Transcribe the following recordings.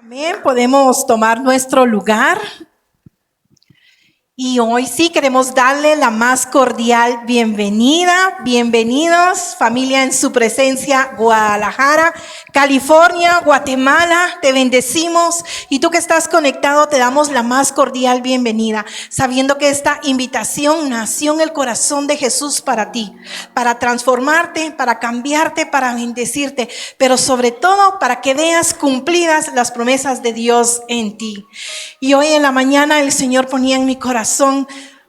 Amén. Podemos tomar nuestro lugar. Y hoy sí queremos darle la más cordial bienvenida. Bienvenidos, familia en su presencia, Guadalajara, California, Guatemala. Te bendecimos. Y tú que estás conectado, te damos la más cordial bienvenida, sabiendo que esta invitación nació en el corazón de Jesús para ti, para transformarte, para cambiarte, para bendecirte, pero sobre todo para que veas cumplidas las promesas de Dios en ti. Y hoy en la mañana el Señor ponía en mi corazón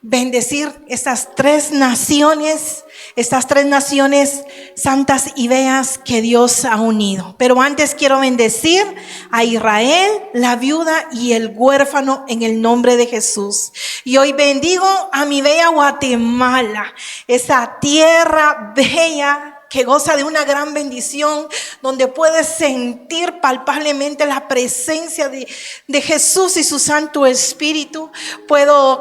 bendecir estas tres naciones santas y bellas que Dios ha unido. Pero antes quiero bendecir a Israel, la viuda y el huérfano en el nombre de Jesús. Y hoy bendigo a mi bella Guatemala, esa tierra bella que goza de una gran bendición, donde puedes sentir palpablemente la presencia de Jesús y su Santo Espíritu.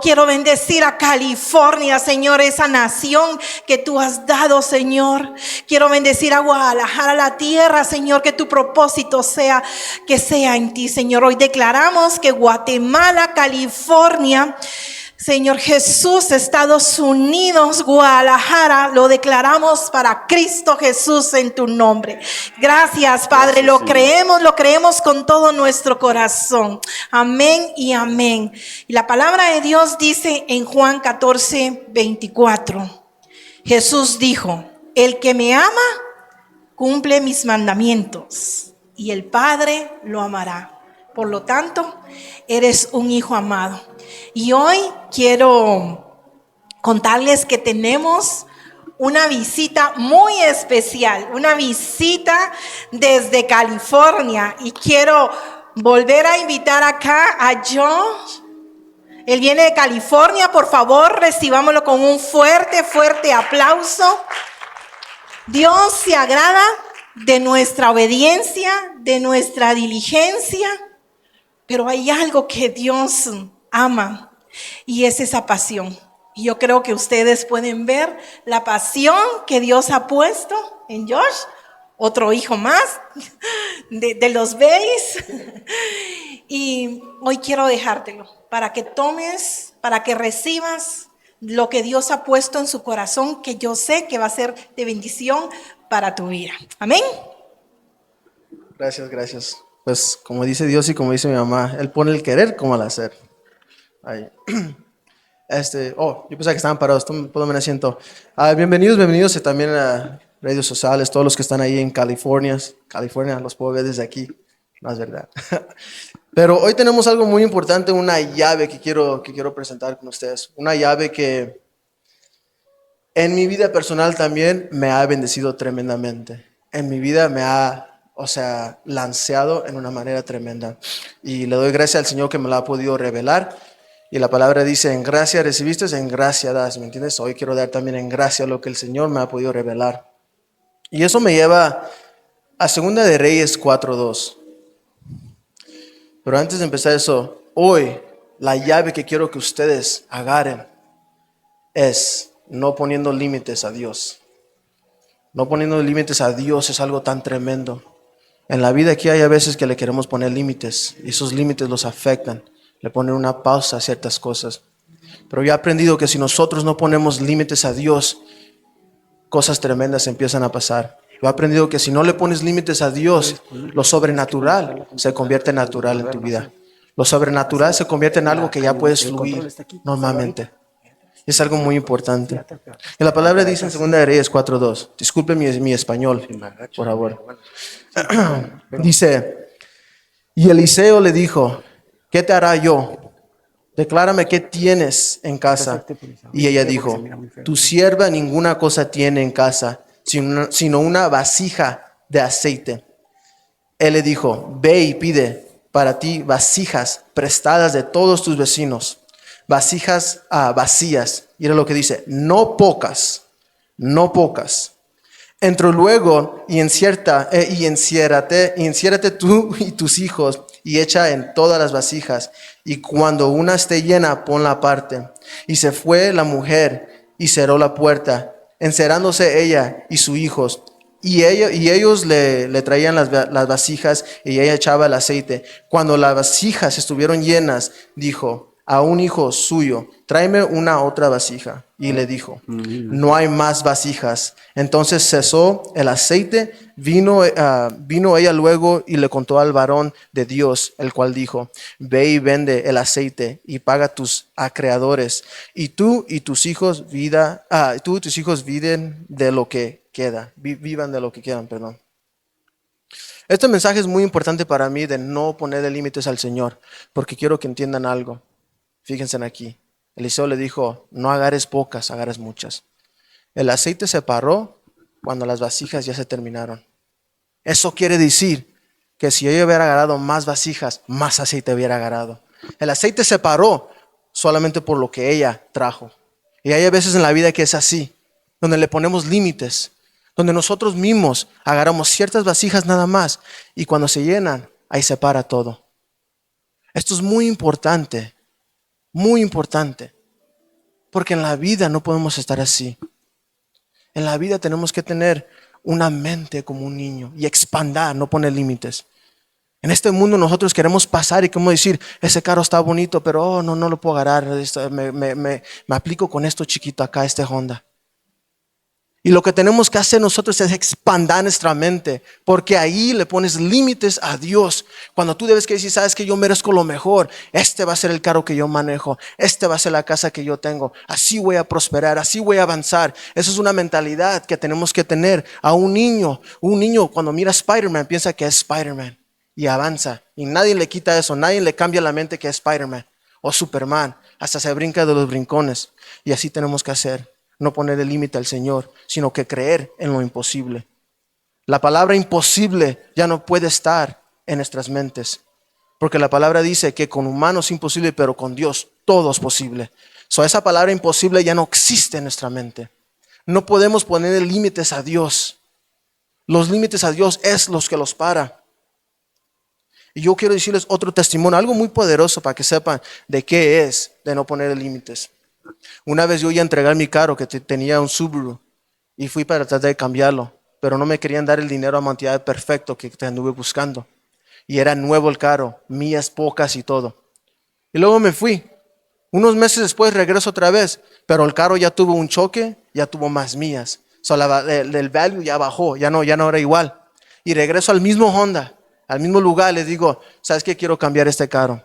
Quiero bendecir a California, Señor, esa nación que tú has dado, Señor. Quiero bendecir a Guadalajara, la tierra, Señor, que tu propósito sea en ti, Señor. Hoy declaramos que Guatemala, California, Señor Jesús, Estados Unidos, Guadalajara, lo declaramos para Cristo Jesús en tu nombre. Gracias, Padre, lo creemos con todo nuestro corazón. Amén y amén. Y la palabra de Dios dice en Juan 14:24, Jesús dijo: el que me ama, cumple mis mandamientos, y el Padre lo amará. Por lo tanto, eres un hijo amado. Y hoy quiero contarles que tenemos una visita muy especial, una visita desde California. Y quiero volver a invitar acá a Josh. Él viene de California. Por favor, recibámoslo con un fuerte aplauso. Dios se agrada de nuestra obediencia, de nuestra diligencia, pero hay algo que Dios ama, y es esa pasión. Y yo creo que ustedes pueden ver la pasión que Dios ha puesto en Josh, otro hijo más de los Bays. Y hoy quiero dejártelo para que tomes, para que recibas lo que Dios ha puesto en su corazón, que yo sé que va a ser de bendición para tu vida. Amén. Gracias. Pues como dice Dios y como dice mi mamá, Él pone el querer como el hacer. Ahí. Yo pensaba que estaban parados, todo me asiento. Bienvenidos y también a redes sociales, todos los que están ahí en California, los puedo ver desde aquí, no es verdad. Pero hoy tenemos algo muy importante, una llave que quiero presentar con ustedes. Una llave que en mi vida personal también me ha bendecido tremendamente. En mi vida me ha lanceado en una manera tremenda. Y le doy gracias al Señor que me la ha podido revelar. Y la palabra dice: en gracia recibiste, en gracia das. ¿Me entiendes? Hoy quiero dar también en gracia lo que el Señor me ha podido revelar. Y eso me lleva a 2 de Reyes 4:2. Pero antes de empezar eso, hoy la llave que quiero que ustedes agarren es no poniendo límites a Dios. No poniendo límites a Dios es algo tan tremendo. En la vida aquí hay a veces que le queremos poner límites y esos límites los afectan. Le ponen una pausa a ciertas cosas. Pero yo he aprendido que si nosotros no ponemos límites a Dios, cosas tremendas empiezan a pasar. Yo he aprendido que si no le pones límites a Dios, lo sobrenatural se convierte en natural en tu vida. Lo sobrenatural se convierte en algo que ya puedes fluir normalmente. Es algo muy importante. Y la palabra dice en 2 de Reyes 4:2. Disculpen mi español, por favor. Dice: y Eliseo le dijo: ¿qué te hará yo? Declárame qué tienes en casa. Y ella dijo: tu sierva ninguna cosa tiene en casa, sino una vasija de aceite. Él le dijo: ve y pide para ti vasijas prestadas de todos tus vecinos, vasijas vacías. Y era lo que dice: no pocas. Entró luego y enciérrate tú y tus hijos y echa en todas las vasijas, y cuando una esté llena, ponla aparte. Y se fue la mujer y cerró la puerta, encerrándose ella y sus hijos Y ellos le traían las vasijas y ella echaba el aceite. Cuando las vasijas estuvieron llenas, dijo a un hijo suyo, tráeme una otra vasija. Y le dijo, no hay más vasijas. Entonces cesó el aceite, vino ella luego y le contó al varón de Dios, el cual dijo, ve y vende el aceite y paga tus acreedores, y tú y tus hijos viven de lo que queda, vivan de lo que quieran, perdón. Este mensaje es muy importante para mí de no ponerle límites al Señor, porque quiero que entiendan algo. Fíjense aquí. Eliseo le dijo, no agarres pocas, agarres muchas. El aceite se paró cuando las vasijas ya se terminaron. Eso quiere decir que si ella hubiera agarrado más vasijas, más aceite hubiera agarrado. El aceite se paró solamente por lo que ella trajo. Y hay veces en la vida que es así, donde le ponemos límites, donde nosotros mismos agarramos ciertas vasijas nada más y cuando se llenan, ahí se para todo. Esto es muy importante, porque en la vida no podemos estar así. En la vida tenemos que tener una mente como un niño y expandir, no poner límites. En este mundo nosotros queremos pasar y como decir, ese carro está bonito, pero no lo puedo agarrar, me aplico con esto chiquito acá, este Honda. Y lo que tenemos que hacer nosotros es expandir nuestra mente, porque ahí le pones límites a Dios. Cuando tú debes que decir, sabes que yo merezco lo mejor, este va a ser el carro que yo manejo, este va a ser la casa que yo tengo, así voy a prosperar, así voy a avanzar. Esa es una mentalidad que tenemos que tener a un niño. Un niño cuando mira a Spider-Man piensa que es Spider-Man y avanza. Y nadie le quita eso, nadie le cambia la mente que es Spider-Man o Superman, hasta se brinca de los brincones. Y así tenemos que hacer. No poner el límite al Señor, sino que creer en lo imposible. La palabra imposible ya no puede estar en nuestras mentes, porque la palabra dice que con humanos es imposible, pero con Dios todo es posible. Esa palabra imposible ya no existe en nuestra mente. No podemos poner límites a Dios. Los límites a Dios es los que los para. Y yo quiero decirles otro testimonio, algo muy poderoso para que sepan de qué es de no poner límites. Una vez yo iba a entregar mi carro que tenía un Subaru y fui para tratar de cambiarlo, pero no me querían dar el dinero a cantidad perfecto que te anduve buscando. Y era nuevo el carro, millas pocas y todo. Y luego me fui. Unos meses después regreso otra vez, pero el carro ya tuvo un choque, ya tuvo más millas. El value ya bajó, ya no era igual. Y regreso al mismo Honda, al mismo lugar, les digo, ¿sabes qué? Quiero cambiar este carro.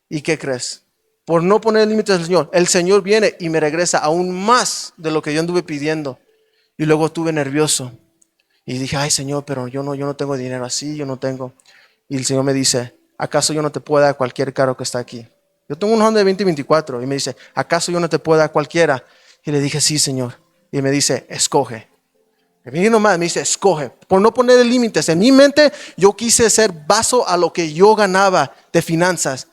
¿Y qué crees? Por no poner límites al Señor, el Señor viene y me regresa aún más de lo que yo anduve pidiendo. Y luego estuve nervioso. Y dije, ay Señor, pero yo no tengo dinero así, yo no tengo. Y el Señor me dice, ¿acaso yo no te puedo dar cualquier carro que está aquí? Yo tengo un Honda de 2024 y me dice, ¿acaso yo no te puedo dar cualquiera? Y le dije, sí Señor. Y me dice, escoge. Me vino nomás, me dice, escoge. Por no poner límites. En mi mente yo quise ser vaso a lo que yo ganaba de finanzas.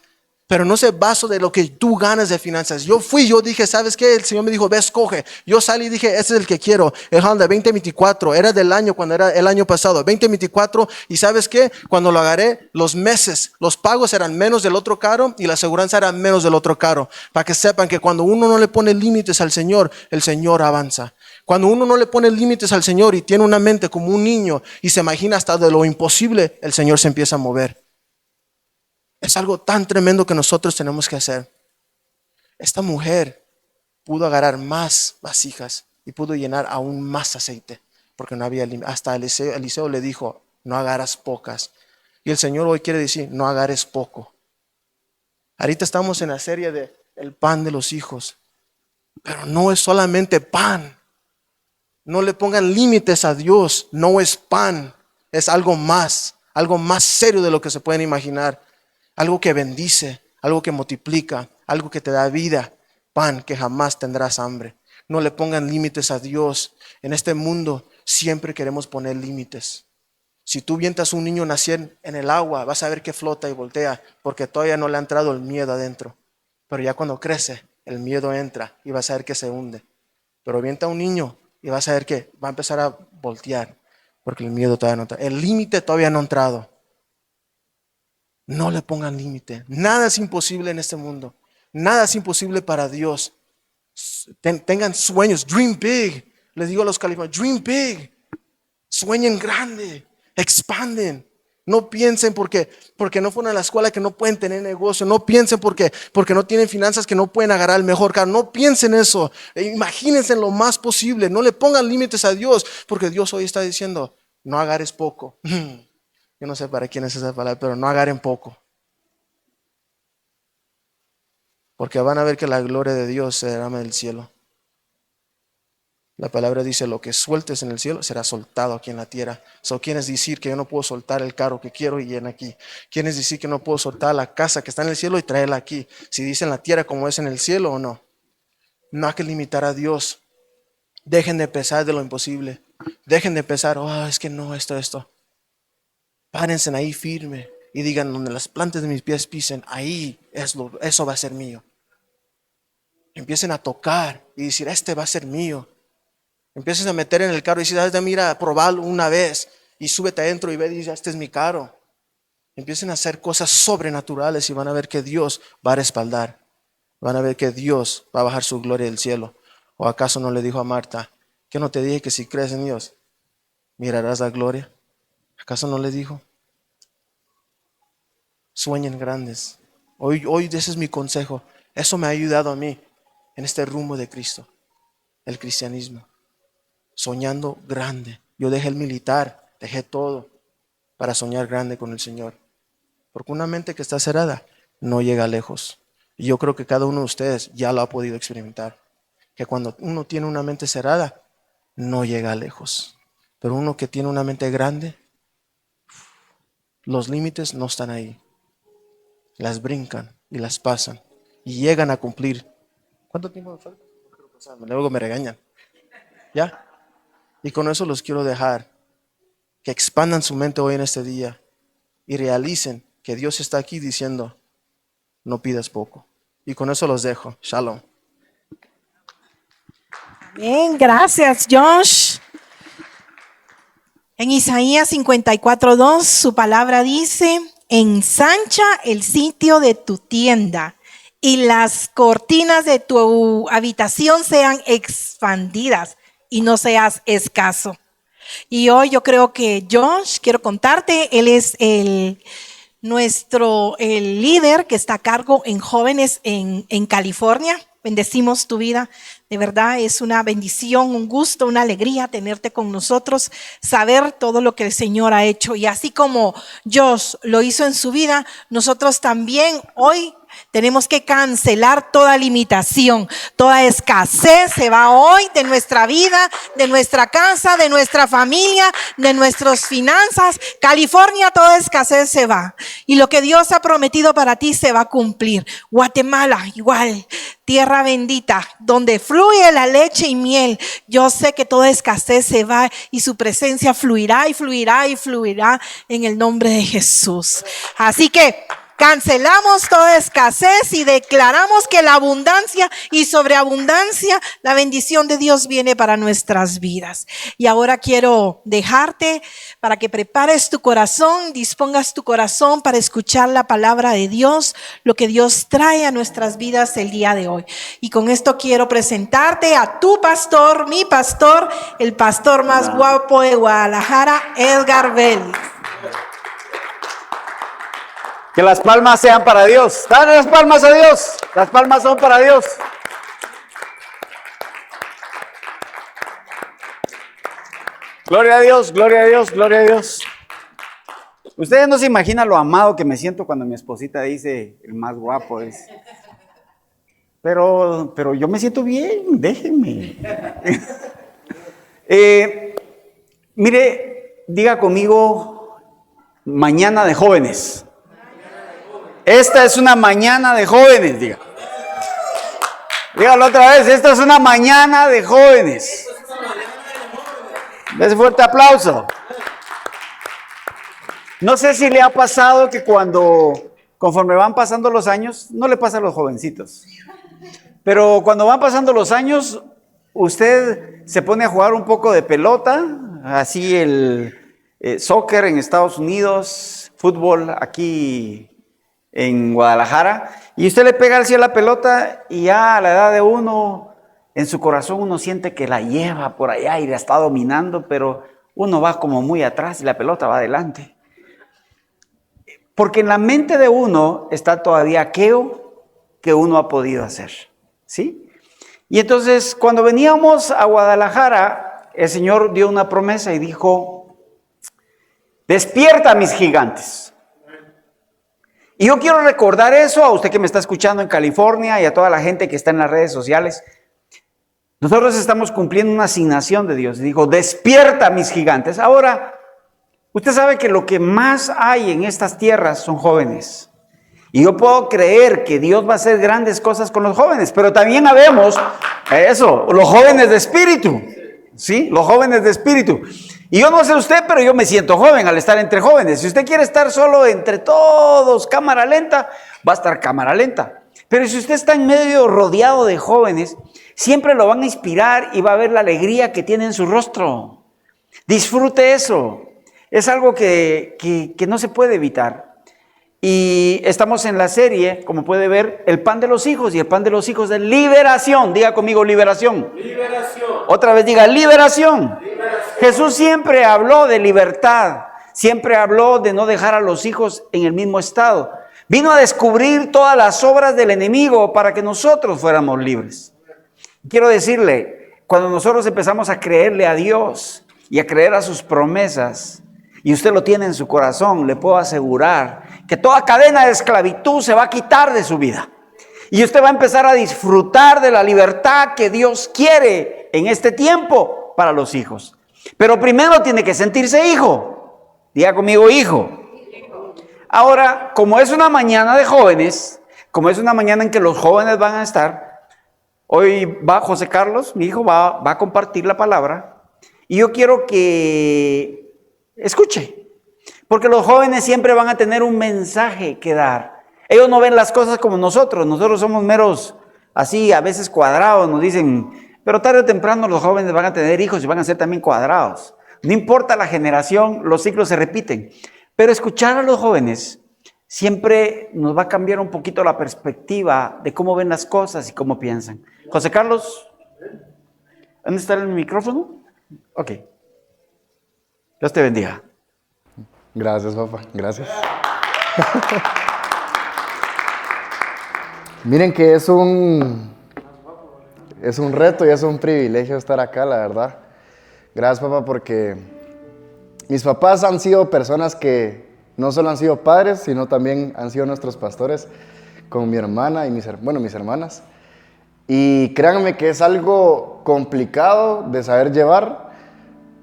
Pero no se vaso de lo que tú ganas de finanzas. Yo dije, ¿sabes qué? El Señor me dijo, ve, escoge. Yo salí y dije, ese es el que quiero. El Honda 2024, era del año, cuando era el año pasado, 2024. Y ¿sabes qué? Cuando lo agarré, los meses, los pagos eran menos del otro carro y la aseguranza era menos del otro carro. Para que sepan que cuando uno no le pone límites al Señor, el Señor avanza. Cuando uno no le pone límites al Señor y tiene una mente como un niño y se imagina hasta de lo imposible, el Señor se empieza a mover. Es algo tan tremendo que nosotros tenemos que hacer. Esta mujer pudo agarrar más vasijas y pudo llenar aún más aceite, porque no había límite. Hasta Eliseo le dijo, no agarras pocas. Y el Señor hoy quiere decir, no agarres poco. Ahorita estamos en la serie de el pan de los hijos, pero no es solamente pan. No le pongan límites a Dios, no es pan, es algo más serio de lo que se pueden imaginar. Algo que bendice, algo que multiplica, algo que te da vida, pan que jamás tendrás hambre. No le pongan límites a Dios. En este mundo siempre queremos poner límites. Si tú vientas un niño nacer en el agua, vas a ver que flota y voltea, porque todavía no le ha entrado el miedo adentro. Pero ya cuando crece, el miedo entra y vas a ver que se hunde. Pero vienta un niño y vas a ver que va a empezar a voltear, porque el miedo todavía no entra. El límite todavía no ha entrado. No le pongan límite. Nada es imposible en este mundo. Nada es imposible para Dios. Tengan sueños. Dream big. Les digo a los californianos, dream big. Sueñen grande, expanden. No piensen porque no fueron a la escuela que no pueden tener negocio. No piensen porque no tienen finanzas que no pueden agarrar el mejor carro. No piensen eso. Imagínense lo más posible. No le pongan límites a Dios, porque Dios hoy está diciendo, no agarres poco. Yo no sé para quién es esa palabra, pero no agarren poco. Porque van a ver que la gloria de Dios se derrama del cielo. La palabra dice, lo que sueltes en el cielo será soltado aquí en la tierra. ¿Quieres decir que yo no puedo soltar el carro que quiero y llenar aquí? ¿Quieres decir que no puedo soltar la casa que está en el cielo y traerla aquí? Si dice en la tierra como es en el cielo o no. No hay que limitar a Dios. Dejen de pensar de lo imposible. Dejen de pensar, es que no, esto. Párense ahí firme y digan, donde las plantas de mis pies pisen, ahí eso va a ser mío. Empiecen a tocar y decir, este va a ser mío. Empiezas a meter en el carro y dices, mira, probarlo una vez. Y súbete adentro y ve y dices, este es mi carro. Empiecen a hacer cosas sobrenaturales y van a ver que Dios va a respaldar. Van a ver que Dios va a bajar su gloria del cielo. ¿O acaso no le dijo a Marta, que no te dije que si crees en Dios, mirarás la gloria? ¿Acaso no le dijo? Sueñen grandes. Hoy ese es mi consejo. Eso me ha ayudado a mí en este rumbo de Cristo, el cristianismo. Soñando grande. Yo dejé el militar, dejé todo para soñar grande con el Señor. Porque una mente que está cerrada no llega lejos. Y yo creo que cada uno de ustedes ya lo ha podido experimentar. Que cuando uno tiene una mente cerrada, no llega lejos. Pero uno que tiene una mente grande, los límites no están ahí. Las brincan y las pasan. Y llegan a cumplir. ¿Cuánto tiempo me falta? Luego me regañan. ¿Ya? Y con eso los quiero dejar. Que expandan su mente hoy en este día. Y realicen que Dios está aquí diciendo, no pidas poco. Y con eso los dejo. Shalom. Bien, gracias, Josh. En Isaías 54:2, su palabra dice, ensancha el sitio de tu tienda y las cortinas de tu habitación sean expandidas y no seas escaso. Y hoy yo creo que Josh, quiero contarte, él es el líder que está a cargo en jóvenes en California. Bendecimos tu vida. De verdad es una bendición, un gusto, una alegría tenerte con nosotros, saber todo lo que el Señor ha hecho. Y así como Josh lo hizo en su vida, nosotros también hoy tenemos que cancelar toda limitación, toda escasez se va hoy de nuestra vida, de nuestra casa, de nuestra familia, de nuestras finanzas. California, toda escasez se va. Y lo que Dios ha prometido para ti se va a cumplir. Guatemala, igual, tierra bendita, donde fluye la leche y miel. Yo sé que toda escasez se va y su presencia fluirá y fluirá y fluirá en el nombre de Jesús. Así que cancelamos toda escasez y declaramos que la abundancia y sobreabundancia, la bendición de Dios viene para nuestras vidas. Y ahora quiero dejarte para que prepares tu corazón, dispongas tu corazón para escuchar la palabra de Dios, lo que Dios trae a nuestras vidas el día de hoy. Y con esto quiero presentarte a tu pastor, mi pastor, el pastor más guapo de Guadalajara, Edgar Vélez. Que las palmas sean para Dios. Dale las palmas a Dios. Las palmas son para Dios. Gloria a Dios, gloria a Dios, gloria a Dios. Ustedes no se imaginan lo amado que me siento cuando mi esposita dice el más guapo es. Pero yo me siento bien, déjenme. Mire, diga conmigo, mañana de jóvenes. Esta es una mañana de jóvenes, diga. Dígalo otra vez, esta es una mañana de jóvenes. Ese fuerte aplauso. No sé si le ha pasado que conforme van pasando los años, no le pasa a los jovencitos, pero cuando van pasando los años, usted se pone a jugar un poco de pelota, así el soccer en Estados Unidos, fútbol aquí en Guadalajara, y usted le pega así a la pelota y ya a la edad de uno, en su corazón uno siente que la lleva por allá y la está dominando, pero uno va como muy atrás y la pelota va adelante. Porque en la mente de uno está todavía aquello que uno ha podido hacer, ¿sí? Y entonces, cuando veníamos a Guadalajara, el Señor dio una promesa y dijo: despierta a mis gigantes. Y yo quiero recordar eso a usted que me está escuchando en California y a toda la gente que está en las redes sociales. Nosotros estamos cumpliendo una asignación de Dios. Dijo: despierta a mis gigantes. Ahora, usted sabe que lo que más hay en estas tierras son jóvenes. Y yo puedo creer que Dios va a hacer grandes cosas con los jóvenes, pero también habemos eso, los jóvenes de espíritu. ¿Sí? Los jóvenes de espíritu. Y yo no sé usted, pero yo me siento joven al estar entre jóvenes. Si usted quiere estar solo entre todos, cámara lenta, va a estar cámara lenta. Pero si usted está en medio rodeado de jóvenes, siempre lo van a inspirar y va a ver la alegría que tiene en su rostro. Disfrute eso. Es algo que no se puede evitar. Y estamos en la serie, como puede ver, el pan de los hijos, y el pan de los hijos de liberación. Diga conmigo: liberación. Liberación. Otra vez diga: liberación. Liberación. Jesús siempre habló de libertad, siempre habló de no dejar a los hijos en el mismo estado. Vino a descubrir todas las obras del enemigo para que nosotros fuéramos libres. Quiero decirle, cuando nosotros empezamos a creerle a Dios y a creer a sus promesas, y usted lo tiene en su corazón, le puedo asegurar que toda cadena de esclavitud se va a quitar de su vida. Y usted va a empezar a disfrutar de la libertad que Dios quiere en este tiempo para los hijos. Pero primero tiene que sentirse hijo. Diga conmigo: hijo. Ahora, como es una mañana de jóvenes, como es una mañana en que los jóvenes van a estar, hoy va José Carlos, mi hijo, va a compartir la palabra. Y yo quiero que escuche. Porque los jóvenes siempre van a tener un mensaje que dar. Ellos no ven las cosas como nosotros. Nosotros somos meros, así, a veces cuadrados. Nos dicen, pero tarde o temprano los jóvenes van a tener hijos y van a ser también cuadrados. No importa la generación, los ciclos se repiten. Pero escuchar a los jóvenes siempre nos va a cambiar un poquito la perspectiva de cómo ven las cosas y cómo piensan. José Carlos, ¿dónde está el micrófono? Ok. Dios te bendiga. Gracias, papá. Gracias. Miren que es un reto y es un privilegio estar acá, la verdad. Gracias, papá, porque mis papás han sido personas que no solo han sido padres, sino también han sido nuestros pastores, con mi hermana y mis hermanas. Y créanme que es algo complicado de saber llevar,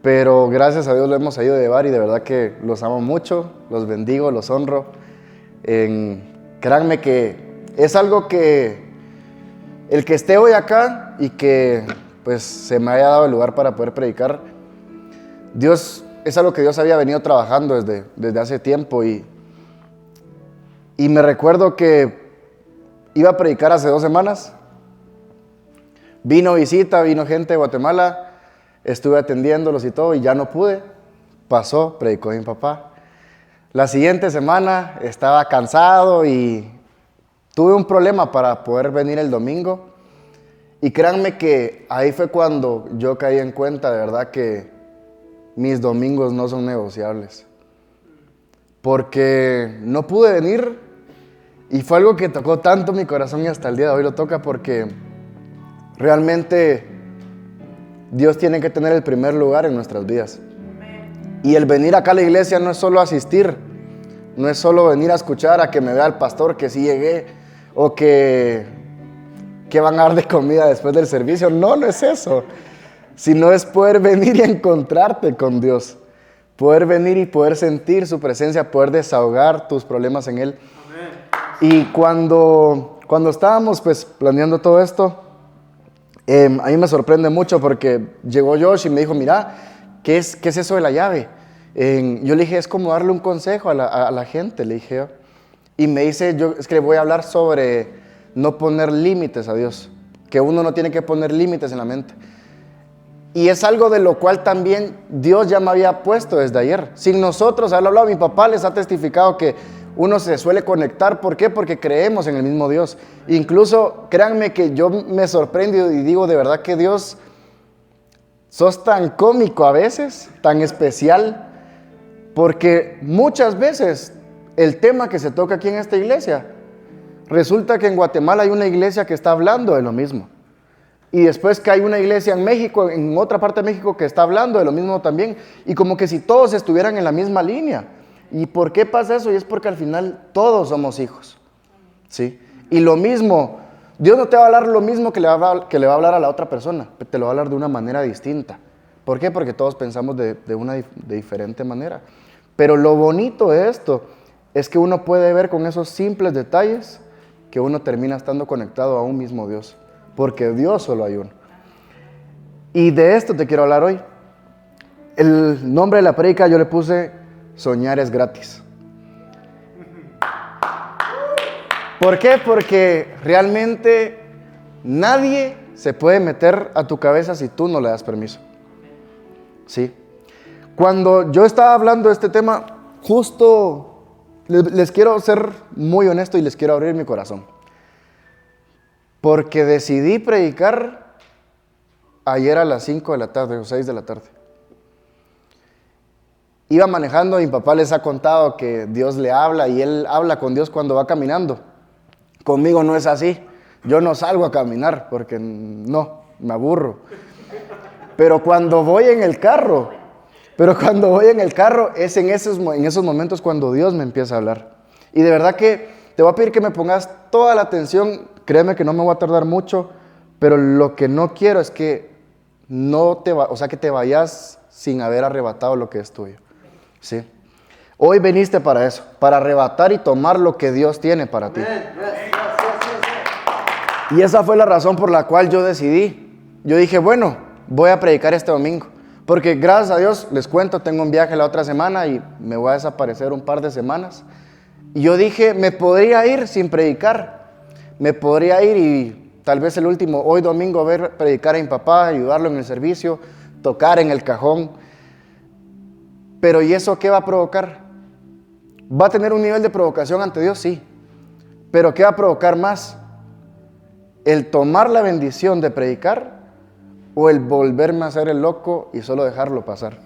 pero gracias a Dios lo hemos sabido llevar y de verdad que los amo mucho, los bendigo, los honro. Créanme que es algo que el que esté hoy acá y que pues se me haya dado el lugar para poder predicar, es algo que Dios había venido trabajando desde hace tiempo y me recuerdo que iba a predicar hace 2 semanas, vino gente de Guatemala, estuve atendiéndolos y todo y ya no pude, pasó, predicó mi papá. La siguiente semana estaba cansado y tuve un problema para poder venir el domingo y créanme que ahí fue cuando yo caí en cuenta de verdad que mis domingos no son negociables, porque no pude venir y fue algo que tocó tanto mi corazón y hasta el día de hoy lo toca porque realmente Dios tiene que tener el primer lugar en nuestras vidas. Y el venir acá a la iglesia no es solo asistir, no es solo venir a escuchar a que me vea el pastor que sí llegué o que van a dar de comida después del servicio. No es eso, sino es poder venir y encontrarte con Dios, poder venir y poder sentir su presencia, poder desahogar tus problemas en Él. Amén. Y cuando estábamos pues planeando todo esto, a mí me sorprende mucho porque llegó Josh y me dijo, mira, ¿qué es eso de la llave? Yo le dije, es como darle un consejo a la gente, le dije yo. Y me dice, es que le voy a hablar sobre no poner límites a Dios, que uno no tiene que poner límites en la mente. Y es algo de lo cual también Dios ya me había puesto desde ayer. Sin nosotros haberlo hablado, mi papá les ha testificado que uno se suele conectar. ¿Por qué? Porque creemos en el mismo Dios. Incluso, créanme que yo me sorprendo y digo de verdad que Dios sos tan cómico a veces, tan especial, porque muchas veces el tema que se toca aquí en esta iglesia, resulta que en Guatemala hay una iglesia que está hablando de lo mismo. Y después que hay una iglesia en México, en otra parte de México, que está hablando de lo mismo también. Y como que si todos estuvieran en la misma línea. ¿Y por qué pasa eso? Y es porque al final todos somos hijos, ¿sí? Y lo mismo, Dios no te va a hablar lo mismo que le va a hablar a la otra persona. Te lo va a hablar de una manera distinta. ¿Por qué? Porque todos pensamos de diferente manera. Pero lo bonito de esto es que uno puede ver con esos simples detalles que uno termina estando conectado a un mismo Dios. Porque Dios solo hay uno. Y de esto te quiero hablar hoy. El nombre de la prédica yo le puse Soñar es gratis. ¿Por qué? Porque realmente nadie se puede meter a tu cabeza si tú no le das permiso. ¿Sí? Cuando yo estaba hablando de este tema, justo les quiero ser muy honesto y les quiero abrir mi corazón. Porque decidí predicar ayer a las 5 de la tarde o 6 de la tarde. Iba manejando y mi papá les ha contado que Dios le habla y él habla con Dios cuando va caminando. Conmigo no es así. Yo no salgo a caminar porque no, me aburro. Pero cuando voy en el carro es en esos momentos cuando Dios me empieza a hablar. Y de verdad que te voy a pedir que me pongas toda la atención. Créeme que no me voy a tardar mucho, pero lo que no quiero es que que te vayas sin haber arrebatado lo que es tuyo. ¿Sí? Hoy viniste para eso, para arrebatar y tomar lo que Dios tiene para ti. Y esa fue la razón por la cual yo decidí. Yo dije, bueno, voy a predicar este domingo. Porque gracias a Dios, les cuento, tengo un viaje la otra semana y me voy a desaparecer un par de semanas. Y yo dije, me podría ir sin predicar. Me podría ir y tal vez hoy domingo, predicar a mi papá, ayudarlo en el servicio, tocar en el cajón. Pero ¿y eso qué va a provocar? ¿Va a tener un nivel de provocación ante Dios? Sí. ¿Pero qué va a provocar más? ¿El tomar la bendición de predicar o el volverme a hacer el loco y solo dejarlo pasar?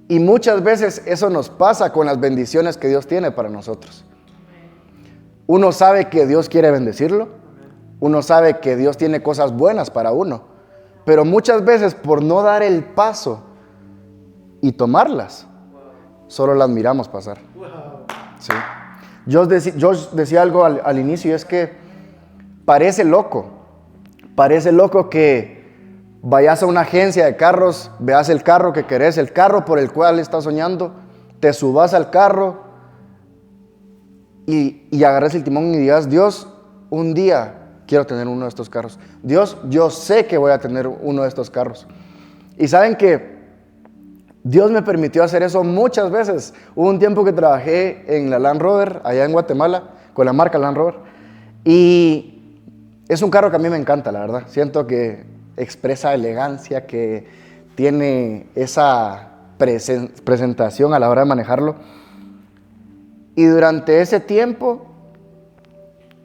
Y muchas veces eso nos pasa con las bendiciones que Dios tiene para nosotros. Uno sabe que Dios quiere bendecirlo, uno sabe que Dios tiene cosas buenas para uno, pero muchas veces por no dar el paso y tomarlas, solo las miramos pasar. ¿Sí? Yo decía algo al inicio, y es que parece loco que vayas a una agencia de carros, veas el carro que querés, el carro por el cual estás soñando, te subas al carro y agarres el timón y digas, Dios, un día quiero tener uno de estos carros. Dios, yo sé que voy a tener uno de estos carros. Y saben que Dios me permitió hacer eso muchas veces. Hubo un tiempo que trabajé en la Land Rover, allá en Guatemala, con la marca Land Rover. Y es un carro que a mí me encanta, la verdad. Siento que expresa elegancia, que tiene esa presentación a la hora de manejarlo. Y durante ese tiempo,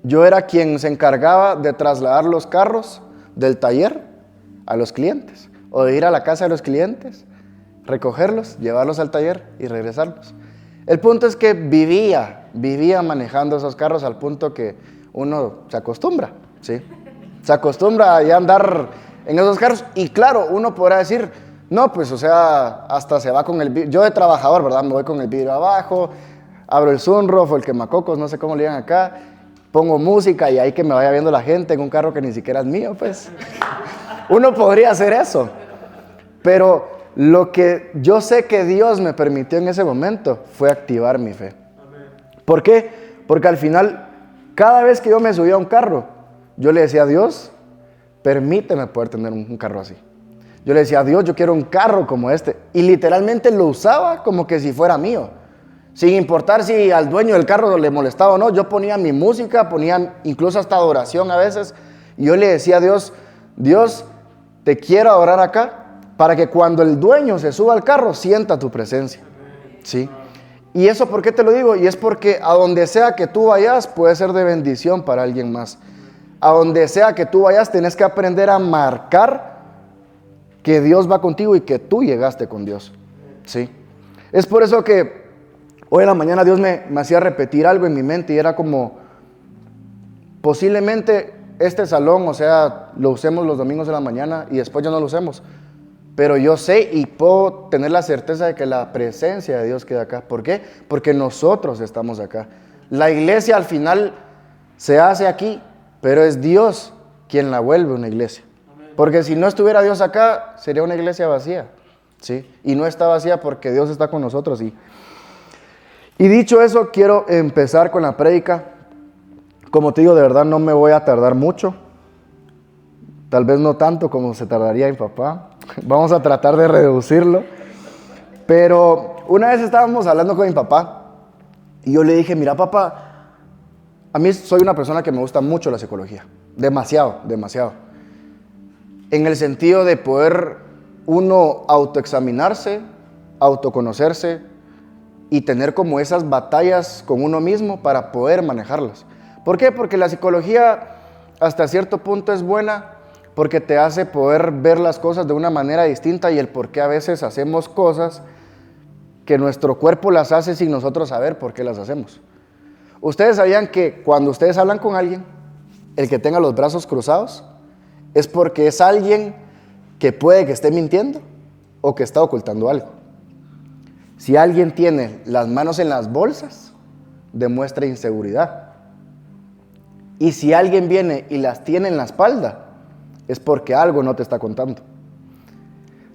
yo era quien se encargaba de trasladar los carros del taller a los clientes, o de ir a la casa de los clientes, recogerlos, llevarlos al taller y regresarlos. El punto es que vivía manejando esos carros al punto que uno se acostumbra, ¿sí? Se acostumbra a andar en esos carros y claro, uno podrá decir, no, pues o sea, hasta se va con el vidrio, yo de trabajador, ¿verdad? Me voy con el vidrio abajo, abro el sunroof o el quemacocos, no sé cómo le digan acá, pongo música y ahí que me vaya viendo la gente en un carro que ni siquiera es mío, pues. Uno podría hacer eso, pero lo que yo sé que Dios me permitió en ese momento fue activar mi fe. ¿Por qué? Porque al final, cada vez que yo me subía a un carro, yo le decía a Dios, permíteme poder tener un carro así. Yo le decía a Dios, yo quiero un carro como este. Y literalmente lo usaba como que si fuera mío. Sin importar si al dueño del carro le molestaba o no, yo ponía mi música, ponía incluso hasta adoración a veces. Y yo le decía a Dios, Dios, te quiero adorar acá, para que cuando el dueño se suba al carro sienta tu presencia, ¿sí? ¿Y eso por qué te lo digo? Y es porque a donde sea que tú vayas puede ser de bendición para alguien más. A donde sea que tú vayas tenés que aprender a marcar que Dios va contigo y que tú llegaste con Dios. ¿Sí? Es por eso que hoy en la mañana Dios me hacía repetir algo en mi mente y era como, posiblemente este salón, o sea, lo usemos los domingos de la mañana y después ya no lo usemos. Pero yo sé y puedo tener la certeza de que la presencia de Dios queda acá. ¿Por qué? Porque nosotros estamos acá. La iglesia al final se hace aquí, pero es Dios quien la vuelve una iglesia. Porque si no estuviera Dios acá, sería una iglesia vacía. ¿Sí? Y no está vacía porque Dios está con nosotros. Y dicho eso, quiero empezar con la prédica. Como te digo, de verdad no me voy a tardar mucho. Tal vez no tanto como se tardaría mi papá. Vamos a tratar de reducirlo. Pero una vez estábamos hablando con mi papá y yo le dije, mira papá, a mí soy una persona que me gusta mucho la psicología. Demasiado, demasiado. En el sentido de poder uno autoexaminarse, autoconocerse y tener como esas batallas con uno mismo para poder manejarlas. ¿Por qué? Porque la psicología hasta cierto punto es buena porque te hace poder ver las cosas de una manera distinta y el por qué a veces hacemos cosas que nuestro cuerpo las hace sin nosotros saber por qué las hacemos. Ustedes sabían que cuando ustedes hablan con alguien, el que tenga los brazos cruzados es porque es alguien que puede que esté mintiendo o que está ocultando algo. Si alguien tiene las manos en las bolsas, demuestra inseguridad. Y si alguien viene y las tiene en la espalda, es porque algo no te está contando.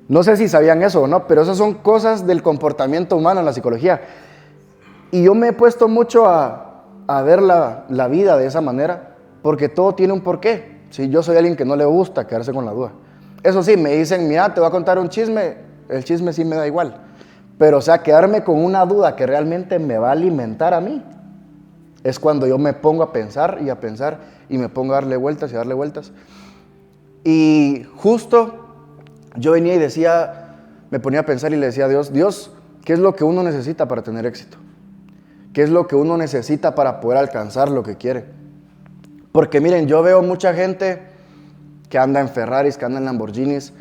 No sé si sabían eso o no, pero esas son cosas del comportamiento humano en la psicología. Y yo me he puesto mucho a ver la vida de esa manera, porque todo tiene un porqué. ¿Sí? Yo soy alguien que no le gusta quedarse con la duda. Eso sí, me dicen, mira, te voy a contar un chisme, el chisme sí me da igual. Pero o sea, quedarme con una duda que realmente me va a alimentar a mí, es cuando yo me pongo a pensar y me pongo a darle vueltas y darle vueltas. Y justo yo venía y decía, me ponía a pensar y le decía a Dios, Dios, ¿qué es lo que uno necesita para tener éxito? ¿Qué es lo que uno necesita para poder alcanzar lo que quiere? Porque miren, yo veo mucha gente que anda en Ferraris, que anda en Lamborghinis,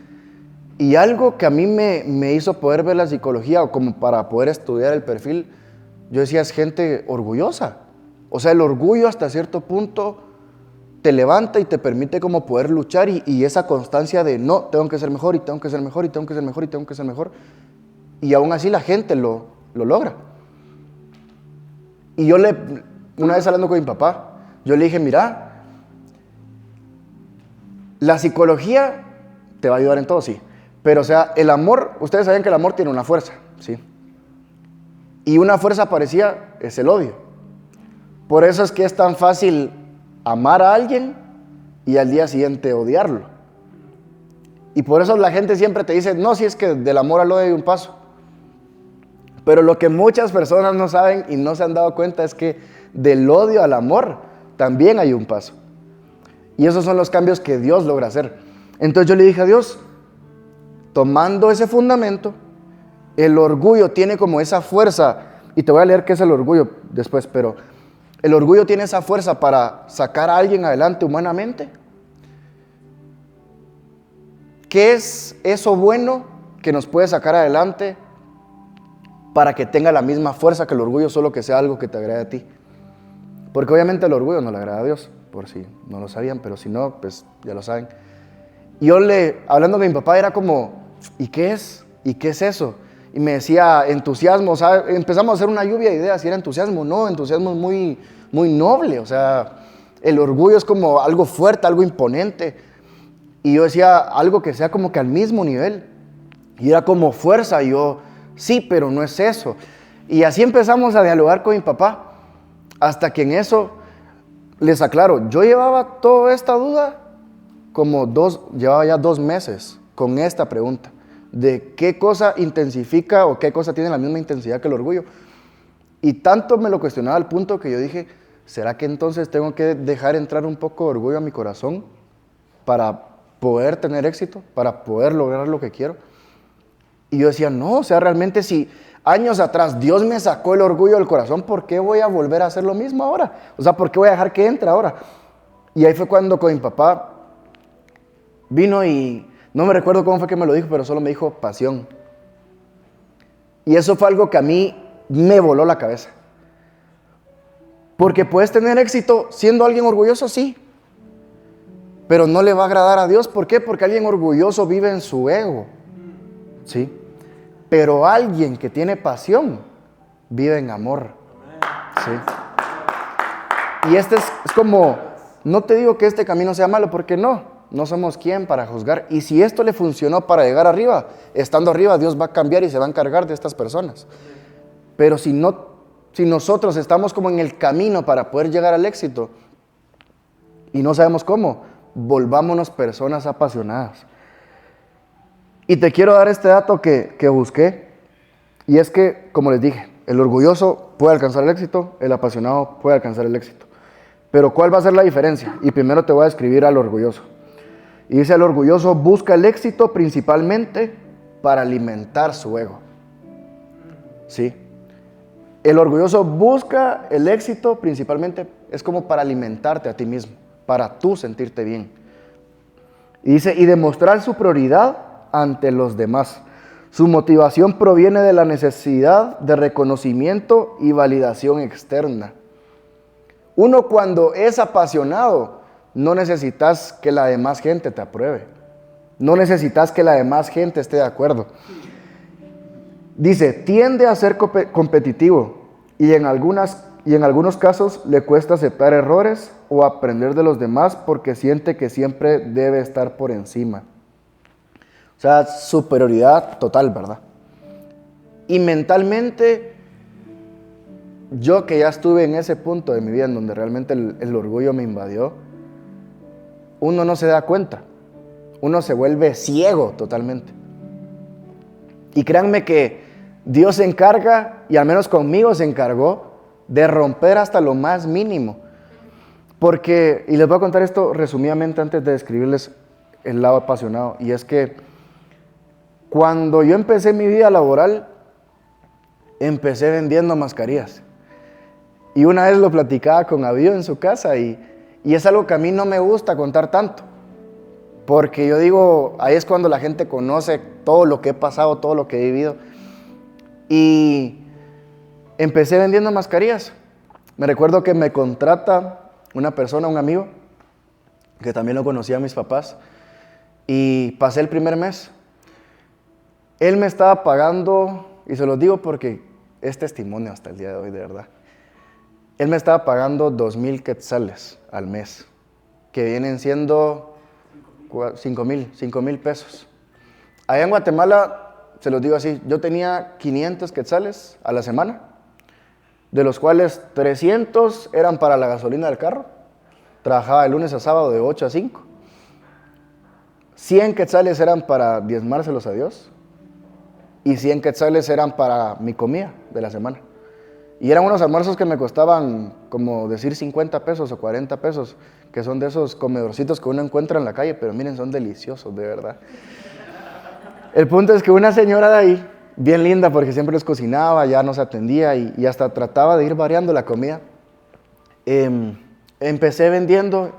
y algo que a mí me hizo poder ver la psicología o como para poder estudiar el perfil, yo decía, es gente orgullosa. O sea, el orgullo hasta cierto punto te levanta y te permite como poder luchar y esa constancia de no, tengo que ser mejor y tengo que ser mejor y tengo que ser mejor y tengo que ser mejor. Y aún así la gente lo logra. Y una vez hablando con mi papá, yo le dije, mira, la psicología te va a ayudar en todo, sí. Pero o sea, el amor, ustedes saben que el amor tiene una fuerza, ¿sí? Y una fuerza parecida es el odio. Por eso es que es tan fácil amar a alguien y al día siguiente odiarlo. Y por eso la gente siempre te dice, no, si es que del amor al odio hay un paso. Pero lo que muchas personas no saben y no se han dado cuenta es que del odio al amor también hay un paso. Y esos son los cambios que Dios logra hacer. Entonces yo le dije a Dios, tomando ese fundamento, el orgullo tiene como esa fuerza, y te voy a leer qué es el orgullo después, pero el orgullo tiene esa fuerza para sacar a alguien adelante humanamente. ¿Qué es eso bueno que nos puede sacar adelante para que tenga la misma fuerza que el orgullo, solo que sea algo que te agrade a ti? Porque obviamente el orgullo no le agrada a Dios, por si no lo sabían, pero si no, pues ya lo saben. Y yo hablando con mi papá, era como, ¿y qué es? ¿Y qué es eso? Y me decía, entusiasmo, ¿sabes? Empezamos a hacer una lluvia de ideas, y era entusiasmo. No, entusiasmo es muy, muy noble, o sea, el orgullo es como algo fuerte, algo imponente. Y yo decía, algo que sea como que al mismo nivel. Y era como fuerza, y yo, sí, pero no es eso. Y así empezamos a dialogar con mi papá, hasta que en eso, les aclaro, yo llevaba toda esta duda llevaba ya 2 meses con esta pregunta, de qué cosa intensifica o qué cosa tiene la misma intensidad que el orgullo. Y tanto me lo cuestionaba al punto que yo dije, ¿será que entonces tengo que dejar entrar un poco de orgullo a mi corazón para poder tener éxito, para poder lograr lo que quiero? Y yo decía, no, o sea, realmente si años atrás Dios me sacó el orgullo del corazón, ¿por qué voy a volver a hacer lo mismo ahora? O sea, ¿por qué voy a dejar que entre ahora? Y ahí fue cuando con mi papá vino y No me recuerdo cómo fue que me lo dijo, pero solo me dijo pasión. Y eso fue algo que a mí me voló la cabeza. Porque puedes tener éxito siendo alguien orgulloso, sí. Pero no le va a agradar a Dios. ¿Por qué? Porque alguien orgulloso vive en su ego. Sí. Pero alguien que tiene pasión vive en amor. Sí. Y es como, no te digo que este camino sea malo, porque no somos quien para juzgar. Y si esto le funcionó para llegar arriba, estando arriba, Dios va a cambiar y se va a encargar de estas personas. Pero si nosotros estamos como en el camino para poder llegar al éxito y no sabemos cómo, volvámonos personas apasionadas. Y te quiero dar este dato que busqué, y es que, como les dije, el orgulloso puede alcanzar el éxito, el apasionado puede alcanzar el éxito. Pero ¿cuál va a ser la diferencia? Y primero te voy a describir al orgulloso. Y dice, el orgulloso busca el éxito principalmente para alimentar su ego. ¿Sí? El orgulloso busca el éxito principalmente, es como para alimentarte a ti mismo, para tú sentirte bien. Y dice, y demostrar su prioridad ante los demás. Su motivación proviene de la necesidad de reconocimiento y validación externa. Uno cuando es apasionado, no necesitas que la demás gente te apruebe. No necesitas que la demás gente esté de acuerdo. Dice, tiende a ser competitivo y en algunos casos le cuesta aceptar errores o aprender de los demás porque siente que siempre debe estar por encima. O sea, superioridad total, ¿verdad? Y mentalmente, yo que ya estuve en ese punto de mi vida en donde realmente el orgullo me invadió, uno no se da cuenta. Uno se vuelve ciego totalmente. Y créanme que Dios se encarga, y al menos conmigo se encargó, de romper hasta lo más mínimo. Porque, y les voy a contar esto resumidamente antes de describirles el lado apasionado, y es que cuando yo empecé mi vida laboral, empecé vendiendo mascarillas. Y una vez lo platicaba con Avío en su casa y es algo que a mí no me gusta contar tanto. Porque yo digo, ahí es cuando la gente conoce todo lo que he pasado, todo lo que he vivido. Y empecé vendiendo mascarillas. Me recuerdo que me contrata una persona, un amigo, que también lo conocía a mis papás, y pasé el primer mes. Él me estaba pagando, y se los digo porque es testimonio hasta el día de hoy, de verdad. Él me estaba pagando 2,000 quetzales al mes, que vienen siendo 5,000 pesos. Allá en Guatemala, se los digo así, yo tenía 500 quetzales a la semana, de los cuales 300 eran para la gasolina del carro. Trabajaba de lunes a sábado de 8 a 5. 100 quetzales eran para diezmárselos a Dios. Y 100 quetzales eran para mi comida de la semana. Y eran unos almuerzos que me costaban, como decir, 50 pesos o 40 pesos, que son de esos comedorcitos que uno encuentra en la calle, pero miren, son deliciosos, de verdad. El punto es que una señora de ahí, bien linda, porque siempre les cocinaba, ya nos atendía y hasta trataba de ir variando la comida, empecé vendiendo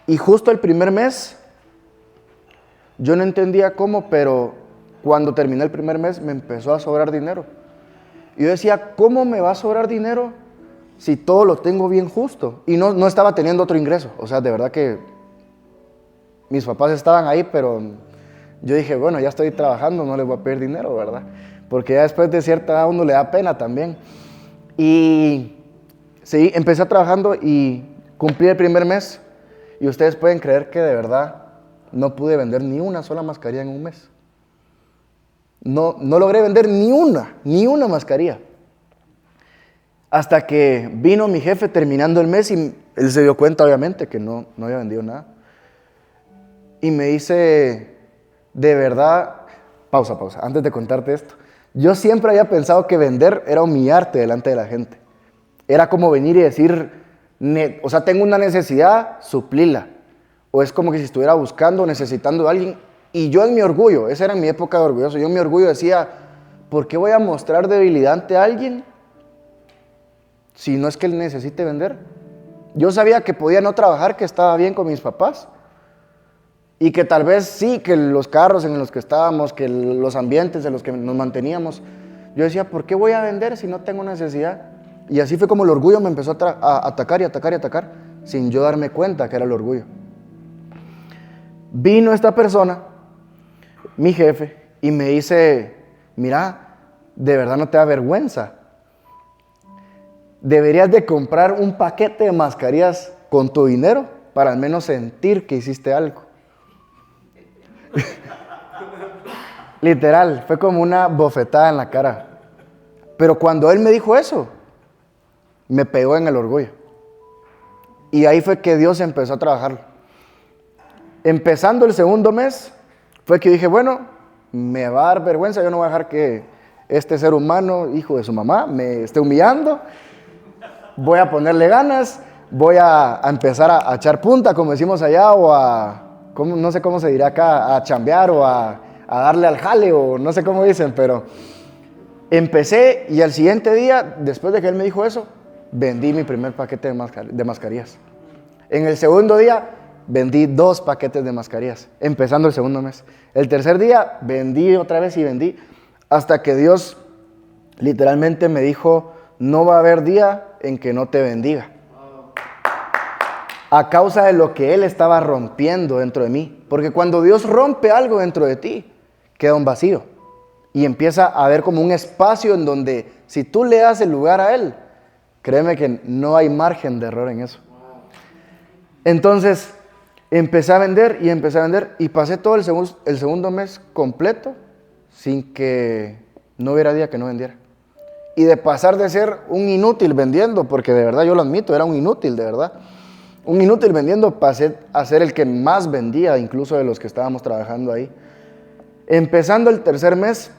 y justo el primer mes, yo no entendía cómo, pero cuando terminé el primer mes me empezó a sobrar dinero. Y yo decía, ¿cómo me va a sobrar dinero si todo lo tengo bien justo? Y no estaba teniendo otro ingreso. O sea, de verdad que mis papás estaban ahí, pero yo dije, bueno, ya estoy trabajando, no les voy a pedir dinero, ¿verdad? Porque ya después de cierta edad uno le da pena también. Y sí, empecé trabajando y cumplí el primer mes. Y ustedes pueden creer que de verdad no pude vender ni una sola mascarilla en un mes. No logré vender ni una mascarilla. Hasta que vino mi jefe terminando el mes y él se dio cuenta, obviamente, que no había vendido nada. Y me dice, de verdad, pausa, antes de contarte esto. Yo siempre había pensado que vender era humillarte delante de la gente. Era como venir y decir, o sea, tengo una necesidad, suplirla. O es como que si estuviera buscando, necesitando a alguien. Y yo en mi orgullo, esa era mi época de orgulloso, yo en mi orgullo decía, ¿por qué voy a mostrar debilidad ante alguien si no es que él necesite vender? Yo sabía que podía no trabajar, que estaba bien con mis papás, Y que tal vez sí, que los carros en los que estábamos, que los ambientes en los que nos manteníamos, yo decía, ¿por qué voy a vender si no tengo necesidad? Y así fue como el orgullo me empezó a atacar y atacar y atacar, sin yo darme cuenta que era el orgullo. Vino esta persona, mi jefe, y me dice, mira, de verdad no te da vergüenza. Deberías de comprar un paquete de mascarillas con tu dinero para al menos sentir que hiciste algo. Literal, fue como una bofetada en la cara. Pero cuando él me dijo eso, me pegó en el orgullo. Y ahí fue que Dios empezó a trabajarlo. Empezando el segundo mes, fue que dije, bueno, me va a dar vergüenza, yo no voy a dejar que este ser humano, hijo de su mamá, me esté humillando. Voy a ponerle ganas, voy a empezar a echar punta, como decimos allá, o no sé cómo se dirá acá, a chambear o a darle al jale, o no sé cómo dicen, pero empecé y al siguiente día, después de que él me dijo eso, vendí mi primer paquete de mascarillas. En el segundo día, vendí 2 paquetes de mascarillas, empezando el segundo mes. El tercer día, vendí otra vez y vendí, hasta que Dios literalmente me dijo, no va a haber día en que no te bendiga. A causa de lo que Él estaba rompiendo dentro de mí. Porque cuando Dios rompe algo dentro de ti, queda un vacío. Y empieza a haber como un espacio en donde, si tú le das el lugar a Él, créeme que no hay margen de error en eso. Entonces, empecé a vender y pasé todo el segundo mes completo sin que no hubiera día que no vendiera. Y de pasar de ser un inútil vendiendo, porque de verdad yo lo admito, era un inútil, de verdad. Un inútil vendiendo, pasé a ser el que más vendía, incluso de los que estábamos trabajando ahí. Empezando el tercer mes,